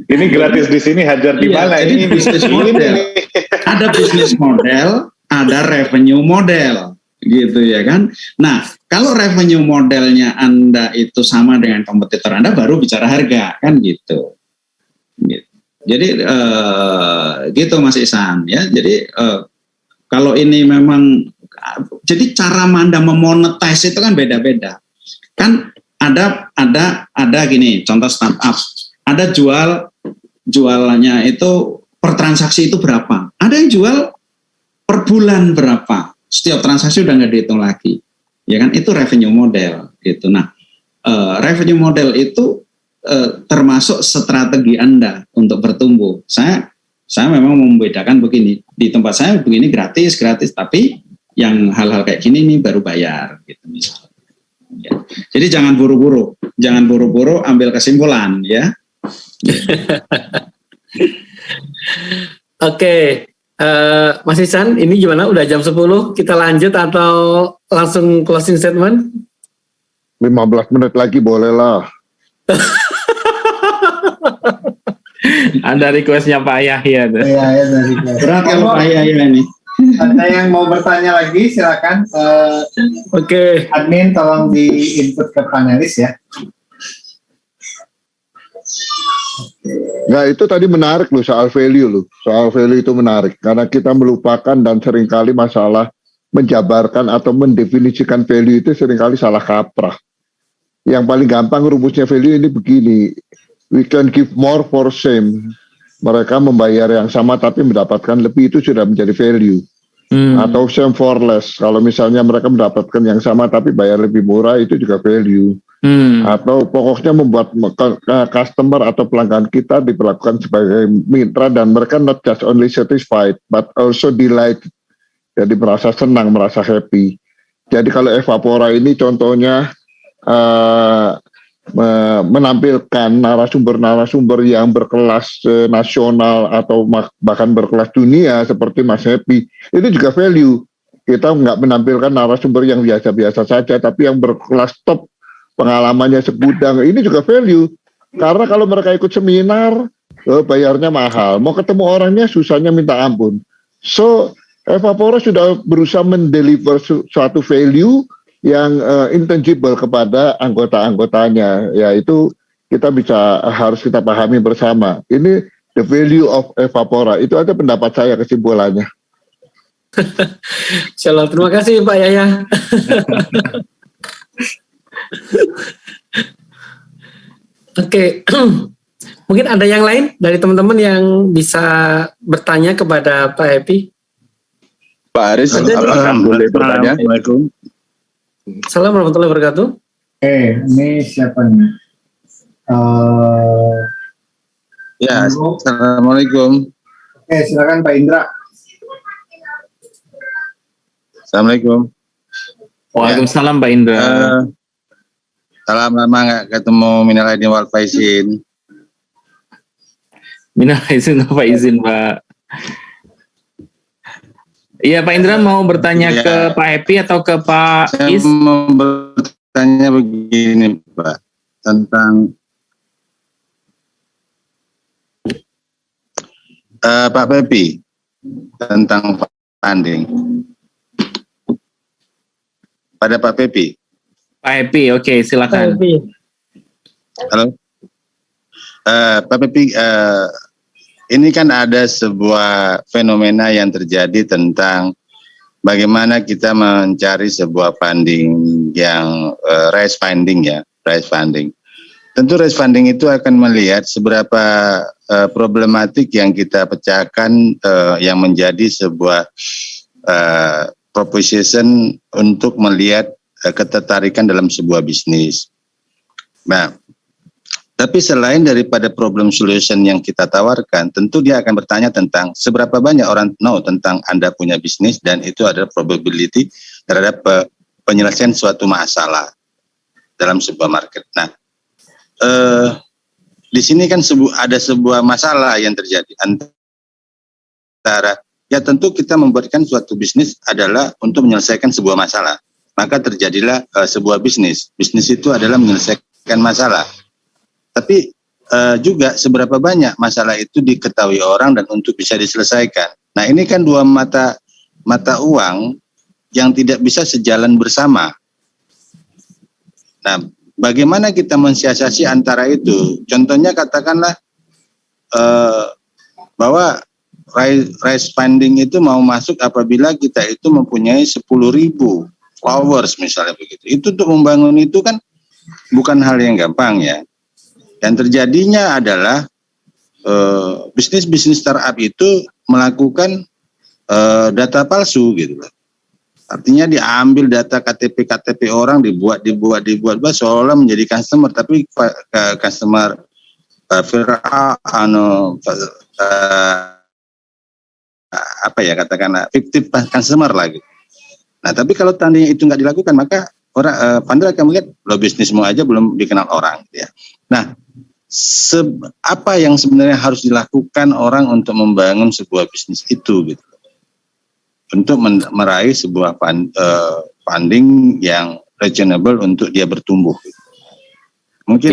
Ini gratis di sini, hajar di mana? Ini bisnis model. Ada bisnis model, ada revenue model, gitu ya kan. Nah, kalau revenue modelnya Anda itu sama dengan kompetitor Anda, baru bicara harga kan gitu. Jadi gitu Mas Ihsan ya. Jadi kalau ini memang, jadi cara Anda memonetize itu kan beda-beda. Kan ada gini, contoh startup, ada jualannya itu per transaksi itu berapa? Ada yang jual per bulan berapa? Setiap transaksi udah nggak dihitung lagi, ya kan? Itu revenue model, gitu. Nah, revenue model itu termasuk strategi Anda untuk bertumbuh. Saya memang membedakan begini, di tempat saya begini gratis, tapi yang hal-hal kayak gini nih baru bayar gitu misalnya. Ya. Jadi jangan buru-buru ambil kesimpulan ya. Oke, Mas Ihsan, ini gimana? Udah jam 10, kita lanjut atau langsung closing statement? 15 menit lagi boleh lah. Ada requestnya Pak Yahya tuh. Iya, dari Berat kalau Pak Yahya ini. Ada yang mau bertanya lagi, silakan. Oke. Admin tolong di input ke panelis ya. Nah itu tadi menarik loh soal value loh. Soal value itu menarik karena kita melupakan dan seringkali masalah menjabarkan atau mendefinisikan value itu seringkali salah kaprah. Yang paling gampang rumusnya value ini begini, we can give more for same. Mereka membayar yang sama tapi mendapatkan lebih, itu sudah menjadi value. Atau same for less, kalau misalnya mereka mendapatkan yang sama tapi bayar lebih murah, itu juga value. Atau pokoknya membuat customer atau pelanggan kita diperlakukan sebagai mitra dan mereka not just only satisfied but also delighted. Jadi merasa senang, merasa happy. Jadi kalau Evapora ini contohnya menampilkan narasumber-narasumber yang berkelas nasional atau bahkan berkelas dunia seperti Mas Happy, itu juga value. Kita nggak menampilkan narasumber yang biasa-biasa saja, tapi yang berkelas top, pengalamannya segudang, ini juga value. Karena kalau mereka ikut seminar, bayarnya mahal, mau ketemu orangnya susahnya minta ampun. So, Evapora sudah berusaha mendeliver suatu value yang intangible kepada anggota-anggotanya, yaitu kita harus kita pahami bersama. Ini the value of Evapora. Itu aja pendapat saya kesimpulannya. Shalom, terima kasih Pak Yahya. Oke, mungkin ada yang lain dari teman-teman yang bisa bertanya kepada Pak Happy? Pak Aris, apakah boleh bertanya? Assalamualaikum warahmatullahi wabarakatuh. Ini siapa nih? Ya, assalamualaikum. Silakan Pak Indra. Assalamualaikum. Waalaikumsalam Pak Indra. Salam lama nggak ketemu, minal aidin wal faizin. Minal aidin wal faizin Pak. Iya Pak Indra mau bertanya ke Pak Happy atau ke Pak Is? Saya mau bertanya begini Pak, tentang Pak Happy, tentang funding. Pada Pak Happy. Pak Happy, oke silakan. Pak Happy. Halo. Pak Happy, ini kan ada sebuah fenomena yang terjadi tentang bagaimana kita mencari sebuah funding yang raise funding ya, raise funding. Tentu raise funding itu akan melihat seberapa problematik yang kita pecahkan yang menjadi sebuah proposition untuk melihat ketertarikan dalam sebuah bisnis. Nah, tapi selain daripada problem solution yang kita tawarkan, tentu dia akan bertanya tentang seberapa banyak orang tahu tentang Anda punya bisnis, dan itu adalah probability terhadap penyelesaian suatu masalah dalam sebuah market. Nah, di sini kan ada sebuah masalah yang terjadi antara, ya tentu kita membuatkan suatu bisnis adalah untuk menyelesaikan sebuah masalah. Maka terjadilah sebuah bisnis. Bisnis itu adalah menyelesaikan masalah. Tapi juga seberapa banyak masalah itu diketahui orang dan untuk bisa diselesaikan. Nah ini kan dua mata uang yang tidak bisa sejalan bersama. Nah bagaimana kita mensiasati antara itu? Contohnya katakanlah bahwa raise funding itu mau masuk apabila kita itu mempunyai 10.000 followers misalnya begitu. Itu untuk membangun itu kan bukan hal yang gampang ya. Dan terjadinya adalah bisnis-bisnis startup itu melakukan data palsu gitu. Artinya diambil data KTP orang dibuat seolah menjadi customer, tapi customer katakanlah fiktif customer lagi. Nah, tapi kalau tandanya itu nggak dilakukan, maka orang vendor akan melihat lo bisnismu aja belum dikenal orang, gitu ya. Nah, apa yang sebenarnya harus dilakukan orang untuk membangun sebuah bisnis itu, gitu, untuk meraih sebuah funding yang reasonable untuk dia bertumbuh. Gitu. Mungkin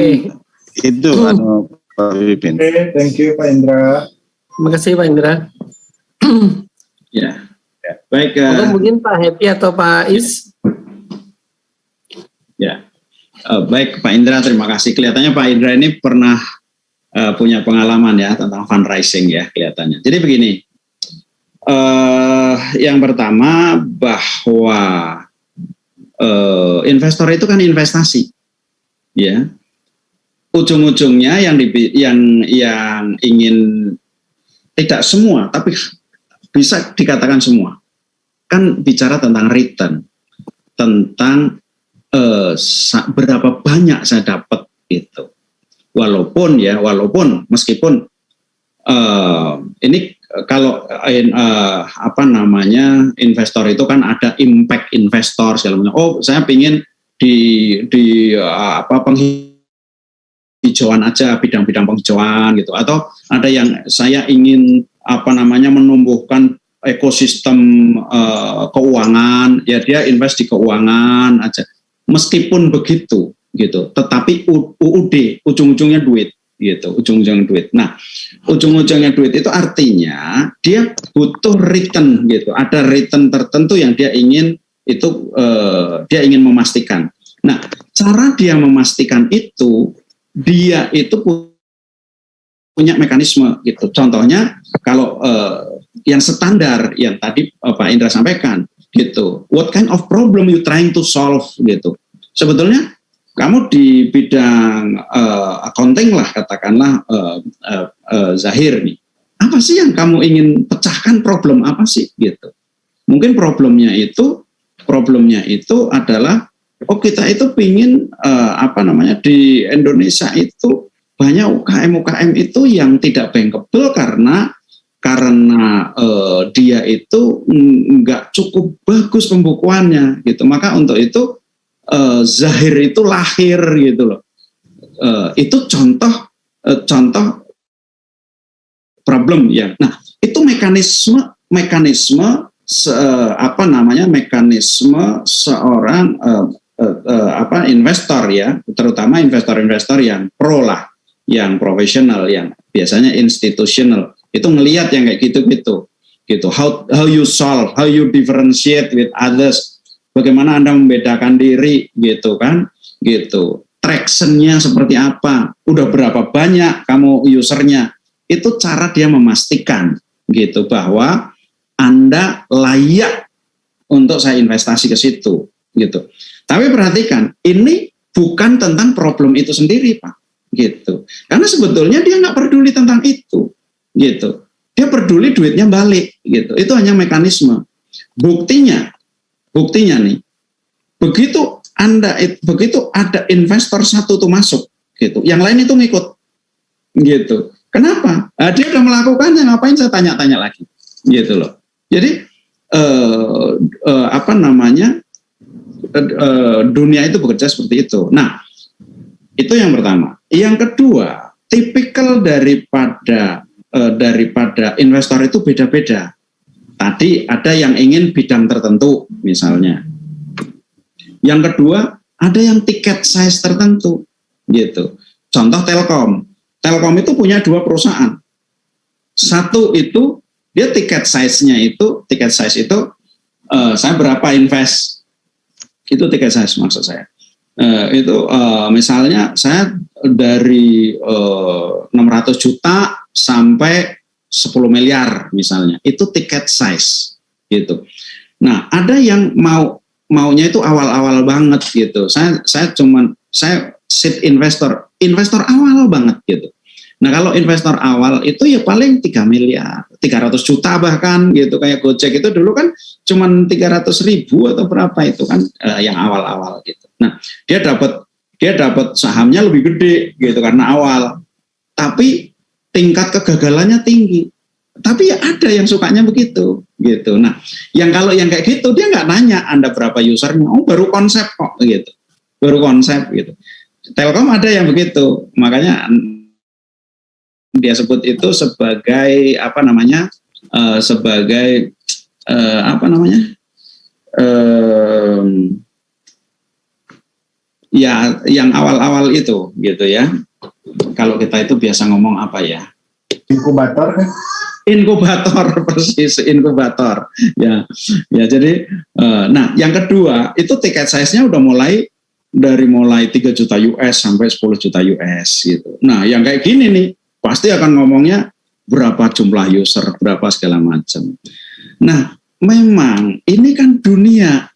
itu Pak Pipin. Thank you Pak Indra. Terima kasih Pak Indra. Ya, baik. Mungkin Pak Happy atau Pak Is. Ya, baik Pak Indra, terima kasih. Kelihatannya Pak Indra ini pernah punya pengalaman ya tentang fundraising ya kelihatannya. Jadi begini, yang pertama bahwa investor itu kan investasi, ya. Ujung-ujungnya yang ingin tidak semua, tapi bisa dikatakan semua, kan bicara tentang return, tentang berapa banyak saya dapat itu. Walaupun meskipun ini kalau investor itu kan ada impact investor segala macam. Oh, saya pingin di penghijauan aja, bidang-bidang penghijauan gitu, atau ada yang saya ingin menumbuhkan ekosistem keuangan, ya dia invest di keuangan aja. Meskipun begitu gitu, tetapi ujung-ujungnya duit gitu, ujung-ujungnya duit. Nah, ujung-ujungnya duit itu artinya dia butuh return gitu. Ada return tertentu yang dia ingin itu dia ingin memastikan. Nah, cara dia memastikan itu dia itu punya mekanisme gitu. Contohnya kalau yang standar yang tadi Pak Indra sampaikan gitu, what kind of problem you trying to solve gitu. Sebetulnya kamu di bidang accounting lah katakanlah Zahir nih, apa sih yang kamu ingin pecahkan, problem apa sih gitu. Mungkin problemnya itu adalah kita itu pingin di Indonesia itu banyak UKM itu yang tidak bankable karena dia itu nggak cukup bagus pembukuannya gitu. Maka untuk itu Zahir itu lahir gitu loh. Itu contoh problem ya. Nah, itu mekanisme seorang investor ya, terutama investor-investor yang pro lah, yang profesional, yang biasanya institutional. Itu ngelihat yang kayak gitu. How you solve, how you differentiate with others, bagaimana Anda membedakan diri gitu kan, gitu. Traction-nya seperti apa, udah berapa banyak kamu usernya, itu cara dia memastikan gitu bahwa Anda layak untuk saya investasi ke situ gitu. Tapi perhatikan, ini bukan tentang problem itu sendiri Pak, gitu. Karena sebetulnya dia nggak peduli tentang itu. Gitu, dia peduli duitnya balik gitu. Itu hanya mekanisme. Buktinya nih, begitu ada investor satu tuh masuk gitu, yang lain itu ngikut gitu. Kenapa? Dia udah melakukannya, ngapain saya tanya-tanya lagi gitu loh. Jadi dunia itu bekerja seperti itu. Nah, itu yang pertama. Yang kedua, tipikal daripada investor itu beda-beda. Tadi ada yang ingin bidang tertentu misalnya. Yang kedua, ada yang tiket size tertentu gitu. Contoh Telkom. Telkom itu punya 2 perusahaan. Satu itu dia tiket size itu saya berapa invest. Itu tiket size maksud saya. Misalnya saya dari 600 juta sampai 10 miliar misalnya, itu tiket size gitu. Nah, ada yang maunya itu awal-awal banget gitu. Saya seed investor awal banget gitu. Nah, kalau investor awal itu ya paling 3 miliar, 300 juta bahkan gitu. Kayak Gojek itu dulu kan cuman 300.000 atau berapa itu kan yang awal-awal gitu. Nah, dia dapat sahamnya lebih gede gitu karena awal. tapi tingkat kegagalannya tinggi. Tapi ya ada yang sukanya begitu, gitu. Nah, kalau yang kayak gitu dia nggak nanya Anda berapa usernya, oh baru konsep kok, gitu, baru konsep, gitu. Telkom ada yang begitu, makanya dia sebut itu sebagai apa namanya, ya yang awal-awal itu, gitu ya. Kalau kita itu biasa ngomong apa ya? Inkubator kan? Inkubator, persis, inkubator. Ya jadi, nah yang kedua itu tiket size-nya udah mulai 3 juta US sampai 10 juta US gitu. Nah yang kayak gini nih pasti akan ngomongnya berapa jumlah user, berapa segala macam. Nah memang ini kan dunia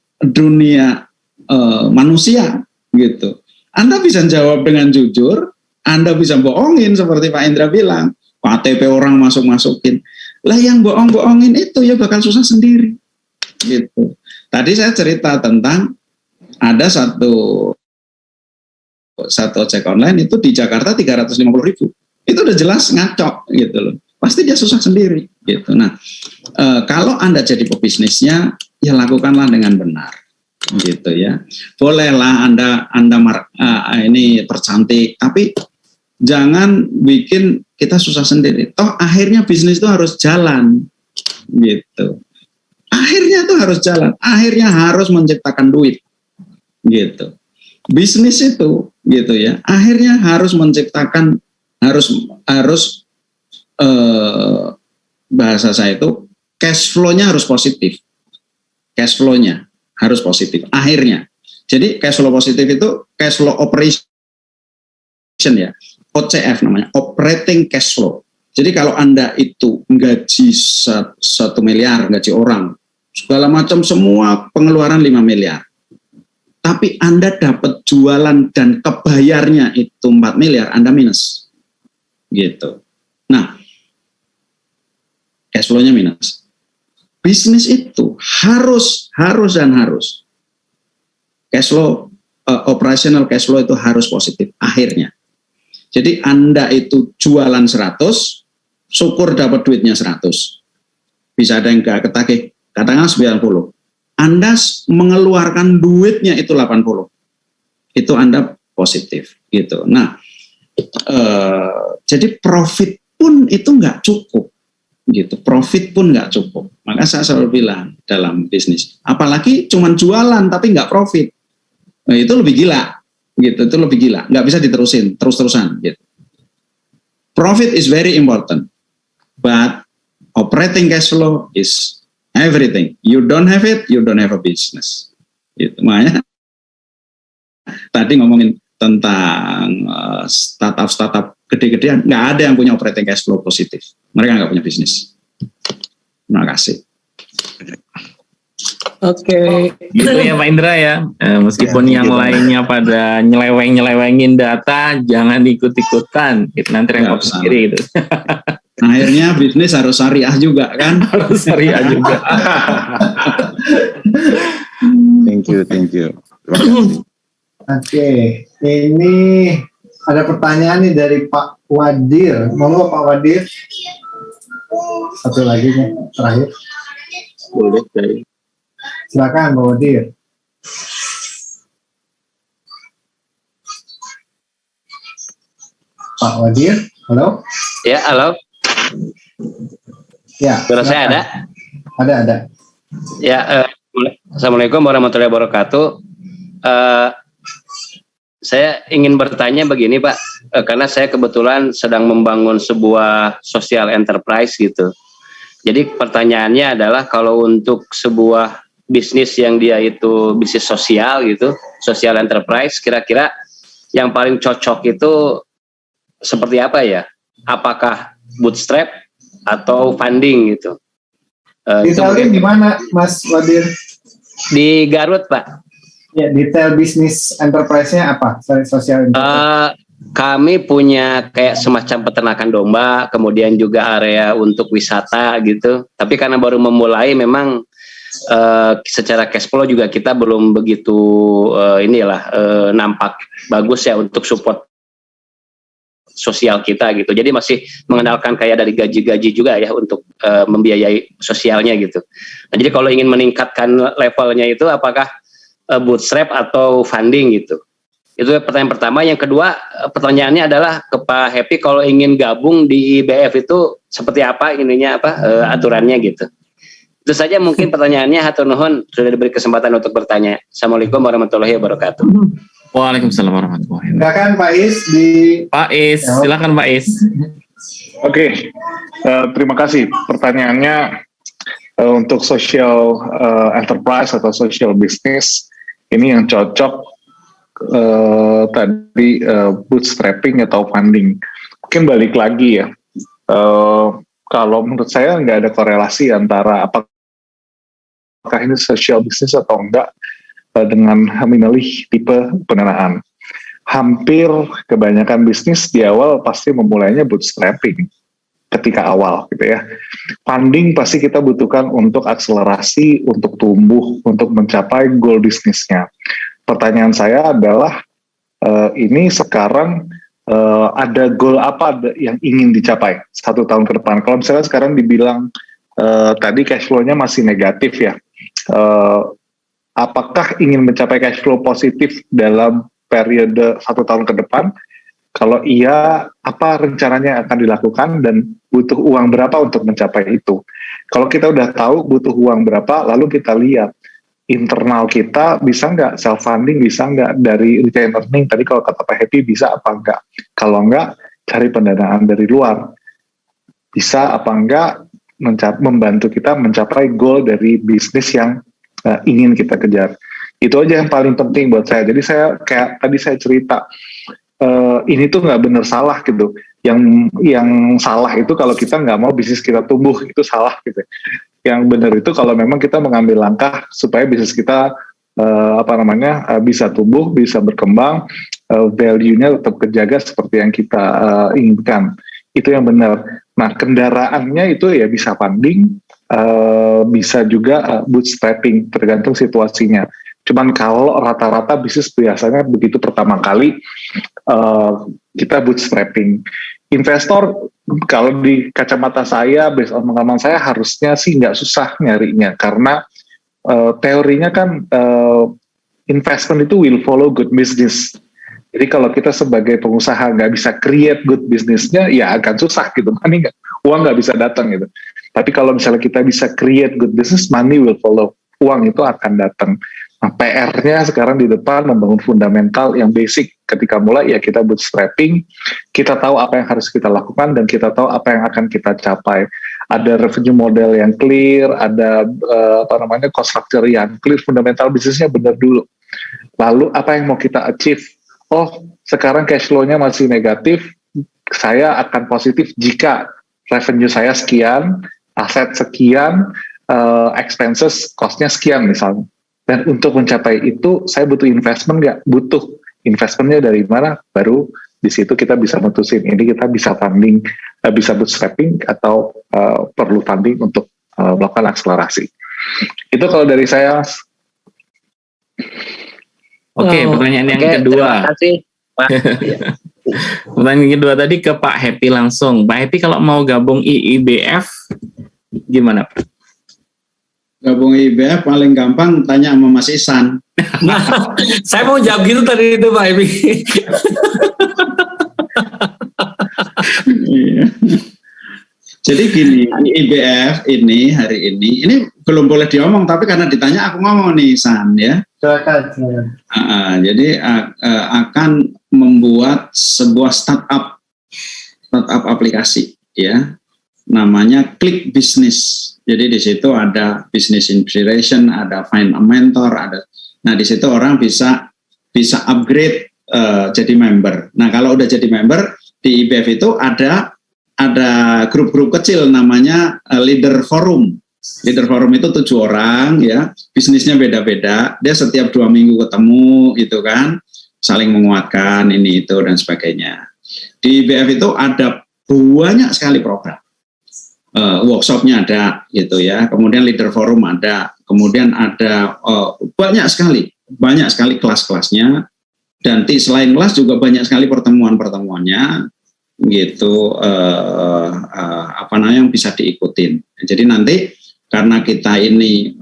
manusia gitu. Anda bisa jawab dengan jujur, Anda bisa bohongin seperti Pak Indra bilang. KTP orang masukin. Lah yang bohongin itu ya bakal susah sendiri. Gitu. Tadi saya cerita tentang ada satu ojek online itu di Jakarta 350.000. Itu udah jelas ngacok gitu loh. Pasti dia susah sendiri gitu. Nah, kalau Anda jadi pebisnisnya ya lakukanlah dengan benar. Gitu ya. Bolehlah Anda ini percantik, tapi jangan bikin kita susah sendiri. Toh akhirnya bisnis itu harus jalan, gitu. Akhirnya itu harus jalan. Akhirnya harus menciptakan duit, gitu. Bisnis itu, gitu ya. Akhirnya harus menciptakan, harus bahasa saya itu cash flow-nya harus positif. Cash flow-nya harus positif. Akhirnya. Jadi cash flow positif itu cash flow operation ya. OCF namanya, operating cash flow. Jadi kalau Anda itu gaji 1 miliar, gaji orang, segala macam semua pengeluaran 5 miliar. Tapi Anda dapat jualan dan kebayarnya itu 4 miliar, Anda minus. Gitu. Nah, cash flow-nya minus. Bisnis itu harus cash flow, operational cash flow itu harus positif akhirnya. Jadi Anda itu jualan 100, syukur dapat duitnya 100. Bisa ada yang gak ketagih, katakanlah 90. Anda mengeluarkan duitnya itu 80. Itu Anda positif gitu. Nah, jadi profit pun itu nggak cukup gitu. Profit pun nggak cukup. Maka saya selalu bilang dalam bisnis, apalagi cuman jualan tapi nggak profit, nah, itu lebih gila. Gitu, itu lebih gila, nggak bisa diterusin terus-terusan gitu. Profit is very important, but operating cash flow is everything. You don't have it, you don't have a business. Gitu. Makanya tadi ngomongin tentang startup gede-gedean, nggak ada yang punya operating cash flow positif. Mereka nggak punya bisnis. Terima kasih. Oke. Gitu ya Pak Indra ya. Meskipun yang lainnya pada nyelewengin data, jangan ikut-ikutan. Itu nanti repot sendiri gitu. Akhirnya bisnis harus syariah juga kan? Harus syariah juga. Thank you. Oke, ini ada pertanyaan nih dari Pak Wadir. Monggo Pak Wadir. Satu lagi nih, terakhir. Boleh, baik. Silakan Pak Wadir. Pak Wadir, halo? Ya, halo. Ya. Suara saya ada? Ada. Ya, Assalamualaikum warahmatullahi wabarakatuh. Saya ingin bertanya begini Pak, karena saya kebetulan sedang membangun sebuah social enterprise gitu. Jadi pertanyaannya adalah kalau untuk sebuah bisnis yang dia itu bisnis sosial gitu, social enterprise, kira-kira yang paling cocok itu seperti apa ya? Apakah bootstrap atau funding gitu? Detailnya di mana Mas Wadir? Di Garut Pak. Ya, detail bisnis enterprise-nya apa? Social enterprise. Kami punya kayak semacam peternakan domba, kemudian juga area untuk wisata gitu. Tapi karena baru memulai, memang secara cash flow juga kita belum begitu nampak bagus ya untuk support sosial kita gitu. Jadi masih mengandalkan kayak dari gaji-gaji juga ya untuk membiayai sosialnya gitu. Nah, jadi kalau ingin meningkatkan levelnya itu apakah bootstrap atau funding gitu? Itu pertanyaan pertama. Yang kedua, pertanyaannya adalah ke Pak Happy, kalau ingin gabung di IBF itu seperti apa aturannya gitu. Itu saja mungkin pertanyaannya. Hatur nuhun sudah diberi kesempatan untuk bertanya. Assalamualaikum warahmatullahi wabarakatuh. Waalaikumsalam warahmatullahi wabarakatuh. Silakan Pak Is Pak Is, silakan Pak Is. Oke, terima kasih. Pertanyaannya untuk social enterprise atau social business ini yang cocok tadi bootstrapping atau funding. Mungkin balik lagi ya. Kalau menurut saya nggak ada korelasi antara apakah ini social business atau enggak dengan memilih tipe pendanaan. Hampir kebanyakan bisnis di awal pasti memulainya bootstrapping ketika awal gitu ya. Funding pasti kita butuhkan untuk akselerasi, untuk tumbuh, untuk mencapai goal bisnisnya. Pertanyaan saya adalah ini sekarang ada goal apa yang ingin dicapai 1 tahun ke depan? Kalau misalnya sekarang dibilang tadi cash flow-nya masih negatif ya, apakah ingin mencapai cash flow positif dalam periode 1 tahun ke depan? Kalau iya, apa rencananya akan dilakukan dan butuh uang berapa untuk mencapai itu? Kalau kita udah tahu butuh uang berapa, lalu kita lihat internal kita bisa nggak self-funding, bisa nggak dari retained earning, tadi kalau kata Pak Happy bisa apa enggak, kalau enggak cari pendanaan dari luar, bisa apa enggak membantu kita mencapai goal dari bisnis yang ingin kita kejar. Itu aja yang paling penting buat saya. Jadi saya kayak tadi saya cerita, ini tuh nggak benar salah gitu. Yang salah itu kalau kita nggak mau bisnis kita tumbuh, itu salah gitu. Yang benar itu kalau memang kita mengambil langkah supaya bisnis kita bisa tumbuh, bisa berkembang, value-nya tetap kejaga seperti yang kita inginkan. Itu yang benar. Nah, kendaraannya itu ya bisa funding, bisa juga bootstrapping, tergantung situasinya. Cuman kalau rata-rata bisnis biasanya begitu pertama kali kita bootstrapping. Investor kalau di kacamata saya, based on pengalaman saya, harusnya sih nggak susah nyarinya karena teorinya kan investment itu will follow good business. Jadi kalau kita sebagai pengusaha nggak bisa create good businessnya, ya akan susah gitu, uang nggak bisa datang gitu. Tapi kalau misalnya kita bisa create good business, money will follow, uang itu akan datang. Nah, PR-nya sekarang di depan membangun fundamental yang basic. Ketika mulai ya kita bootstrapping, kita tahu apa yang harus kita lakukan dan kita tahu apa yang akan kita capai. Ada revenue model yang clear, ada cost structure yang clear, fundamental bisnisnya benar dulu. Lalu apa yang mau kita achieve? Oh, sekarang cash flow-nya masih negatif, saya akan positif jika revenue saya sekian, aset sekian, expenses, cost-nya sekian misalnya. Dan untuk mencapai itu, saya butuh investment nggak? Butuh. Investmentnya dari mana? Baru di situ kita bisa mutusin. Ini kita bisa funding, bisa bootstrapping, atau perlu funding untuk melakukan akselerasi. Itu kalau dari saya. Oke, pertanyaan yang kedua. Terima kasih, Pak. Pertanyaan kedua tadi ke Pak Happy langsung. Pak Happy kalau mau gabung IBF, gimana Pak? Gabung IBF paling gampang tanya sama Mas Ihsan. Nah, saya mau jawab gitu tadi itu Pak Happy. Jadi gini, IBF ini hari ini belum boleh diomong, tapi karena ditanya aku ngomong nih Ihsan ya. Silakan. Jadi akan membuat sebuah startup aplikasi ya, namanya Klik Business. Jadi di situ ada business inspiration, ada find a mentor, ada. Nah di situ orang bisa upgrade jadi member. Nah kalau udah jadi member di IBF itu ada grup-grup kecil namanya leader forum. Leader forum itu 7 orang ya, bisnisnya beda-beda. Dia setiap 2 minggu ketemu gitu kan, saling menguatkan ini itu dan sebagainya. Di IBF itu ada banyak sekali program. Workshopnya ada gitu ya, kemudian leader forum ada, kemudian ada banyak sekali kelas-kelasnya, dan selain kelas juga banyak sekali pertemuan-pertemuannya. gitu apa namanya yang bisa diikutin. Jadi nanti karena kita ini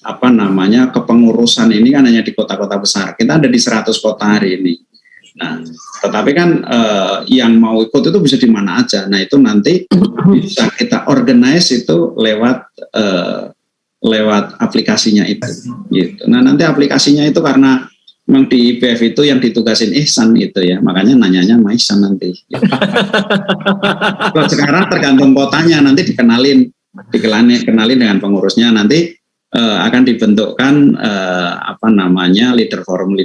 apa namanya kepengurusan ini kan hanya di kota-kota besar, kita ada di 100 kota hari ini. Nah, tetapi kan yang mau ikut itu bisa di mana aja. Nah, itu nanti bisa kita organize itu lewat aplikasinya itu. Gitu. Nah, nanti aplikasinya itu karena memang di IBF itu yang ditugasin Ihsan itu ya, makanya nanyanya sama Ihsan nanti. Gitu. Kalau sekarang tergantung kotanya, nanti dikenalin dengan pengurusnya, nanti akan dibentukkan apa namanya leader forum.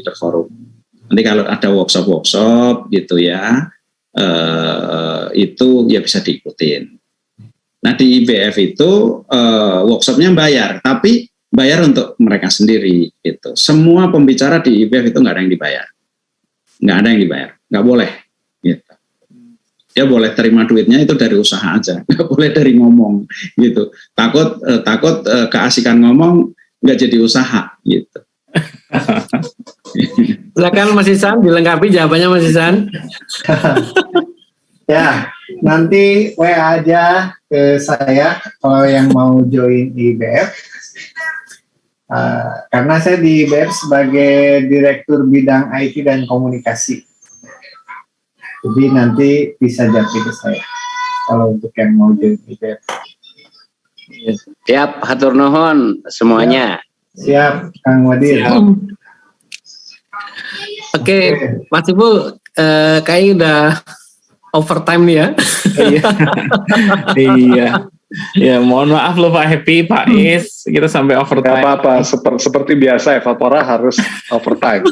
Nanti kalau ada workshop gitu ya, itu ya bisa diikutin. Nah di IBF itu workshopnya bayar, tapi bayar untuk mereka sendiri gitu. Semua pembicara di IBF itu nggak ada yang dibayar, nggak boleh gitu. Dia boleh terima duitnya itu dari usaha aja, nggak boleh dari ngomong gitu. Takut keasikan ngomong nggak jadi usaha gitu. Silakan Mas Ihsan dilengkapi jawabannya Mas Ihsan. Ya, nanti WA aja ke saya kalau yang mau join IBF. Karena saya di IBF sebagai Direktur Bidang IT dan Komunikasi. Jadi nanti bisa japri ke saya kalau untuk yang mau join IBF. Siap, hatur nuhun semuanya. Siap, Kang Wadir. Oke, Mas Ibu kayaknya udah overtime nih ya. Iya. Ya, mohon maaf loh Pak Happy, Pak Is, kita sampai overtime. Gak apa-apa, seperti biasa Evapora harus overtime.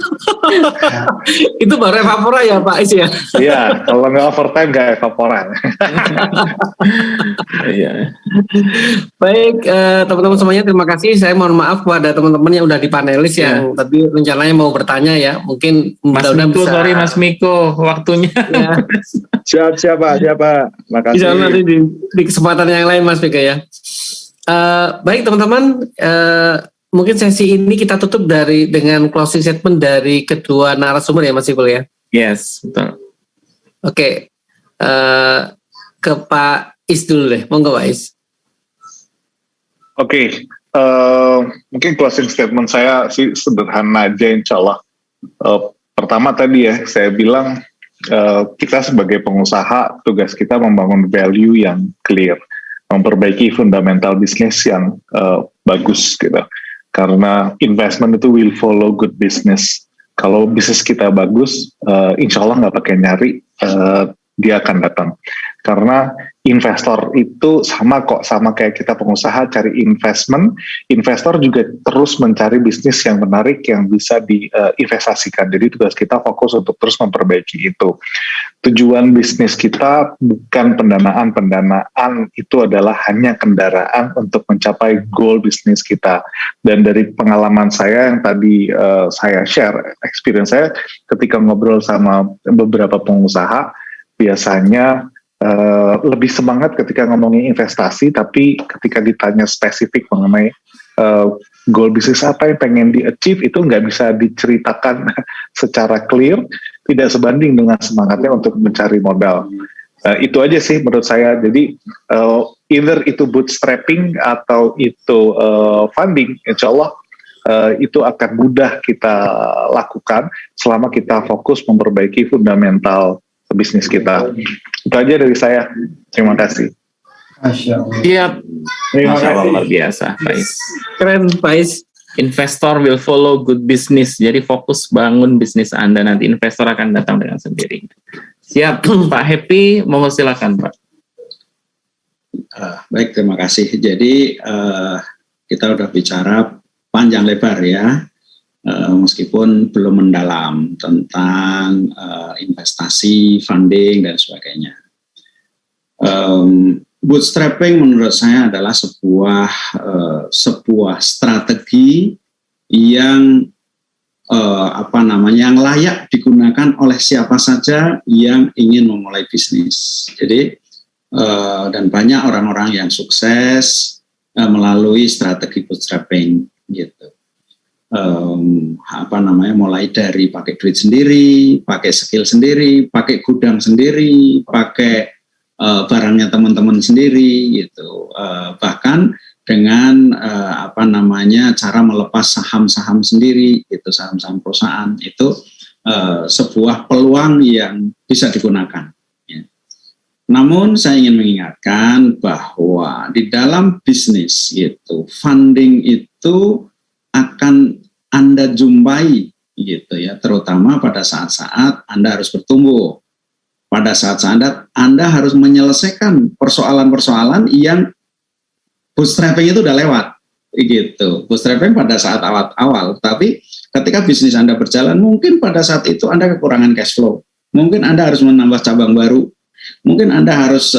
Itu baru Evapora ya Pak Is ya? Iya, kalau nggak overtime nggak Evapora. Iya. Baik, teman-teman semuanya terima kasih. Saya mohon maaf kepada teman-teman yang udah di panelis yang tadi rencananya mau bertanya ya. Mungkin Mas Miko, sorry Mas Miko, waktunya. Ya. Siap Pak. Makasih. Bisa nanti di kesempatan yang lain Mas Miko ya. Baik teman-teman, mungkin sesi ini kita tutup dengan closing statement dari kedua narasumber ya Mas Miko ya. Yes, betul. Oke, ke Pak Is dulu deh, monggo Pak Is. Oke, mungkin closing statement saya sih sederhana aja insya Allah. Pertama tadi ya, saya bilang kita sebagai pengusaha, tugas kita membangun value yang clear, memperbaiki fundamental bisnis yang bagus gitu. Karena investment itu will follow good business. Kalau bisnis kita bagus, insya Allah nggak pakai nyari, dia akan datang. Karena investor itu sama kayak kita pengusaha cari investment, investor juga terus mencari bisnis yang menarik yang bisa diinvestasikan. Jadi tugas kita fokus untuk terus memperbaiki itu. Tujuan bisnis kita bukan pendanaan, itu adalah hanya kendaraan untuk mencapai goal bisnis kita. Dan dari pengalaman saya yang tadi saya share, experience saya ketika ngobrol sama beberapa pengusaha, biasanya lebih semangat ketika ngomongin investasi, tapi ketika ditanya spesifik mengenai goal bisnis apa yang pengen di-achieve, itu nggak bisa diceritakan secara clear, tidak sebanding dengan semangatnya untuk mencari modal. Itu aja sih menurut saya. Jadi either itu bootstrapping atau itu funding, insya Allah itu akan mudah kita lakukan selama kita fokus memperbaiki fundamental bisnis kita. Itu aja dari saya. Terima kasih. Masya Allah. Siap. Terima Masya Allah, kasih. luar biasa, Pak Is. Keren Pak Is. Investor will follow good business. Jadi fokus bangun bisnis Anda, nanti investor akan datang dengan sendiri. Siap, Pak Happy, mohon silakan Pak. Baik, terima kasih. Jadi kita udah bicara panjang lebar ya. Meskipun belum mendalam tentang investasi, funding, dan sebagainya. Bootstrapping menurut saya adalah sebuah strategi yang yang layak digunakan oleh siapa saja yang ingin memulai bisnis. Jadi dan banyak orang-orang yang sukses melalui strategi bootstrapping gitu. mulai dari pakai duit sendiri, pakai skill sendiri, pakai gudang sendiri, pakai barangnya teman-teman sendiri gitu, bahkan dengan cara melepas saham-saham sendiri gitu, saham-saham perusahaan itu sebuah peluang yang bisa digunakan. Ya. Namun saya ingin mengingatkan bahwa di dalam bisnis gitu, funding itu akan Anda jumpai gitu ya, terutama pada saat-saat Anda harus bertumbuh. Pada saat-saat Anda harus menyelesaikan persoalan-persoalan yang bootstrapping itu udah lewat gitu. Bootstrapping pada saat awal-awal, tapi ketika bisnis Anda berjalan, mungkin pada saat itu Anda kekurangan cash flow. Mungkin Anda harus menambah cabang baru. Mungkin Anda harus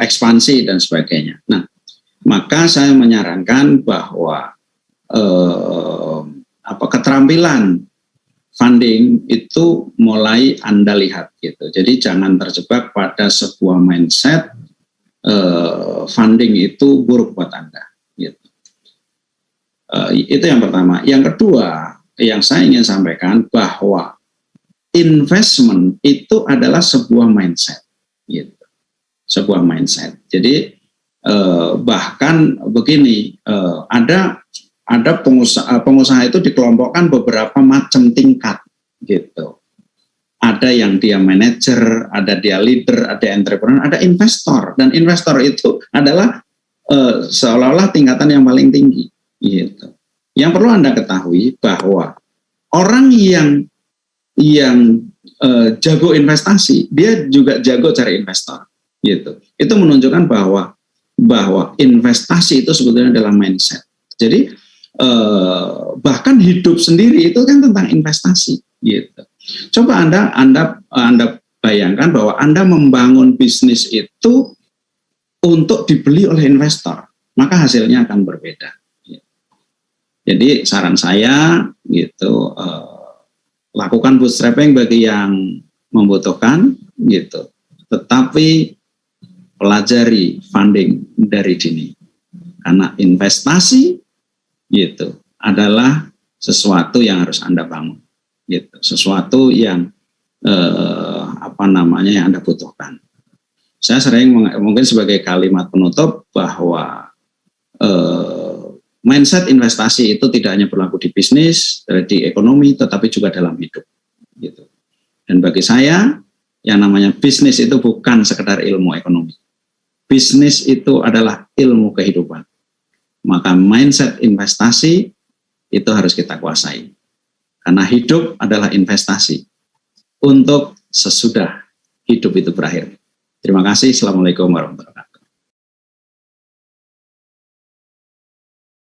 ekspansi dan sebagainya. Nah, maka saya menyarankan bahwa keterampilan funding itu mulai Anda lihat gitu. Jadi jangan terjebak pada sebuah mindset funding itu buruk buat Anda. Gitu. Itu yang pertama. Yang kedua, yang saya ingin sampaikan bahwa investment itu adalah sebuah mindset. Gitu. Sebuah mindset. Jadi bahkan begini, ada pengusaha itu dikelompokkan beberapa macam tingkat gitu. Ada yang dia manajer, ada dia leader, ada entrepreneur, ada investor, dan investor itu adalah seolah-olah tingkatan yang paling tinggi gitu. Yang perlu Anda ketahui bahwa orang yang jago investasi, dia juga jago cari investor gitu. Itu menunjukkan bahwa investasi itu sebetulnya adalah mindset. Jadi bahkan hidup sendiri itu kan tentang investasi gitu. Coba Anda bayangkan bahwa Anda membangun bisnis itu untuk dibeli oleh investor, maka hasilnya akan berbeda. Jadi saran saya gitu, lakukan bootstrapping bagi yang membutuhkan gitu, tetapi pelajari funding dari dini, karena investasi gitu adalah sesuatu yang harus Anda bangun gitu, sesuatu yang yang Anda butuhkan. Saya sering mungkin sebagai kalimat penutup bahwa mindset investasi itu tidak hanya berlaku di bisnis, di ekonomi, tetapi juga dalam hidup gitu. Dan bagi saya yang namanya bisnis itu bukan sekedar ilmu ekonomi. Bisnis itu adalah ilmu kehidupan. Maka mindset investasi itu harus kita kuasai. Karena hidup adalah investasi untuk sesudah hidup itu berakhir. Terima kasih. Assalamualaikum warahmatullahi wabarakatuh.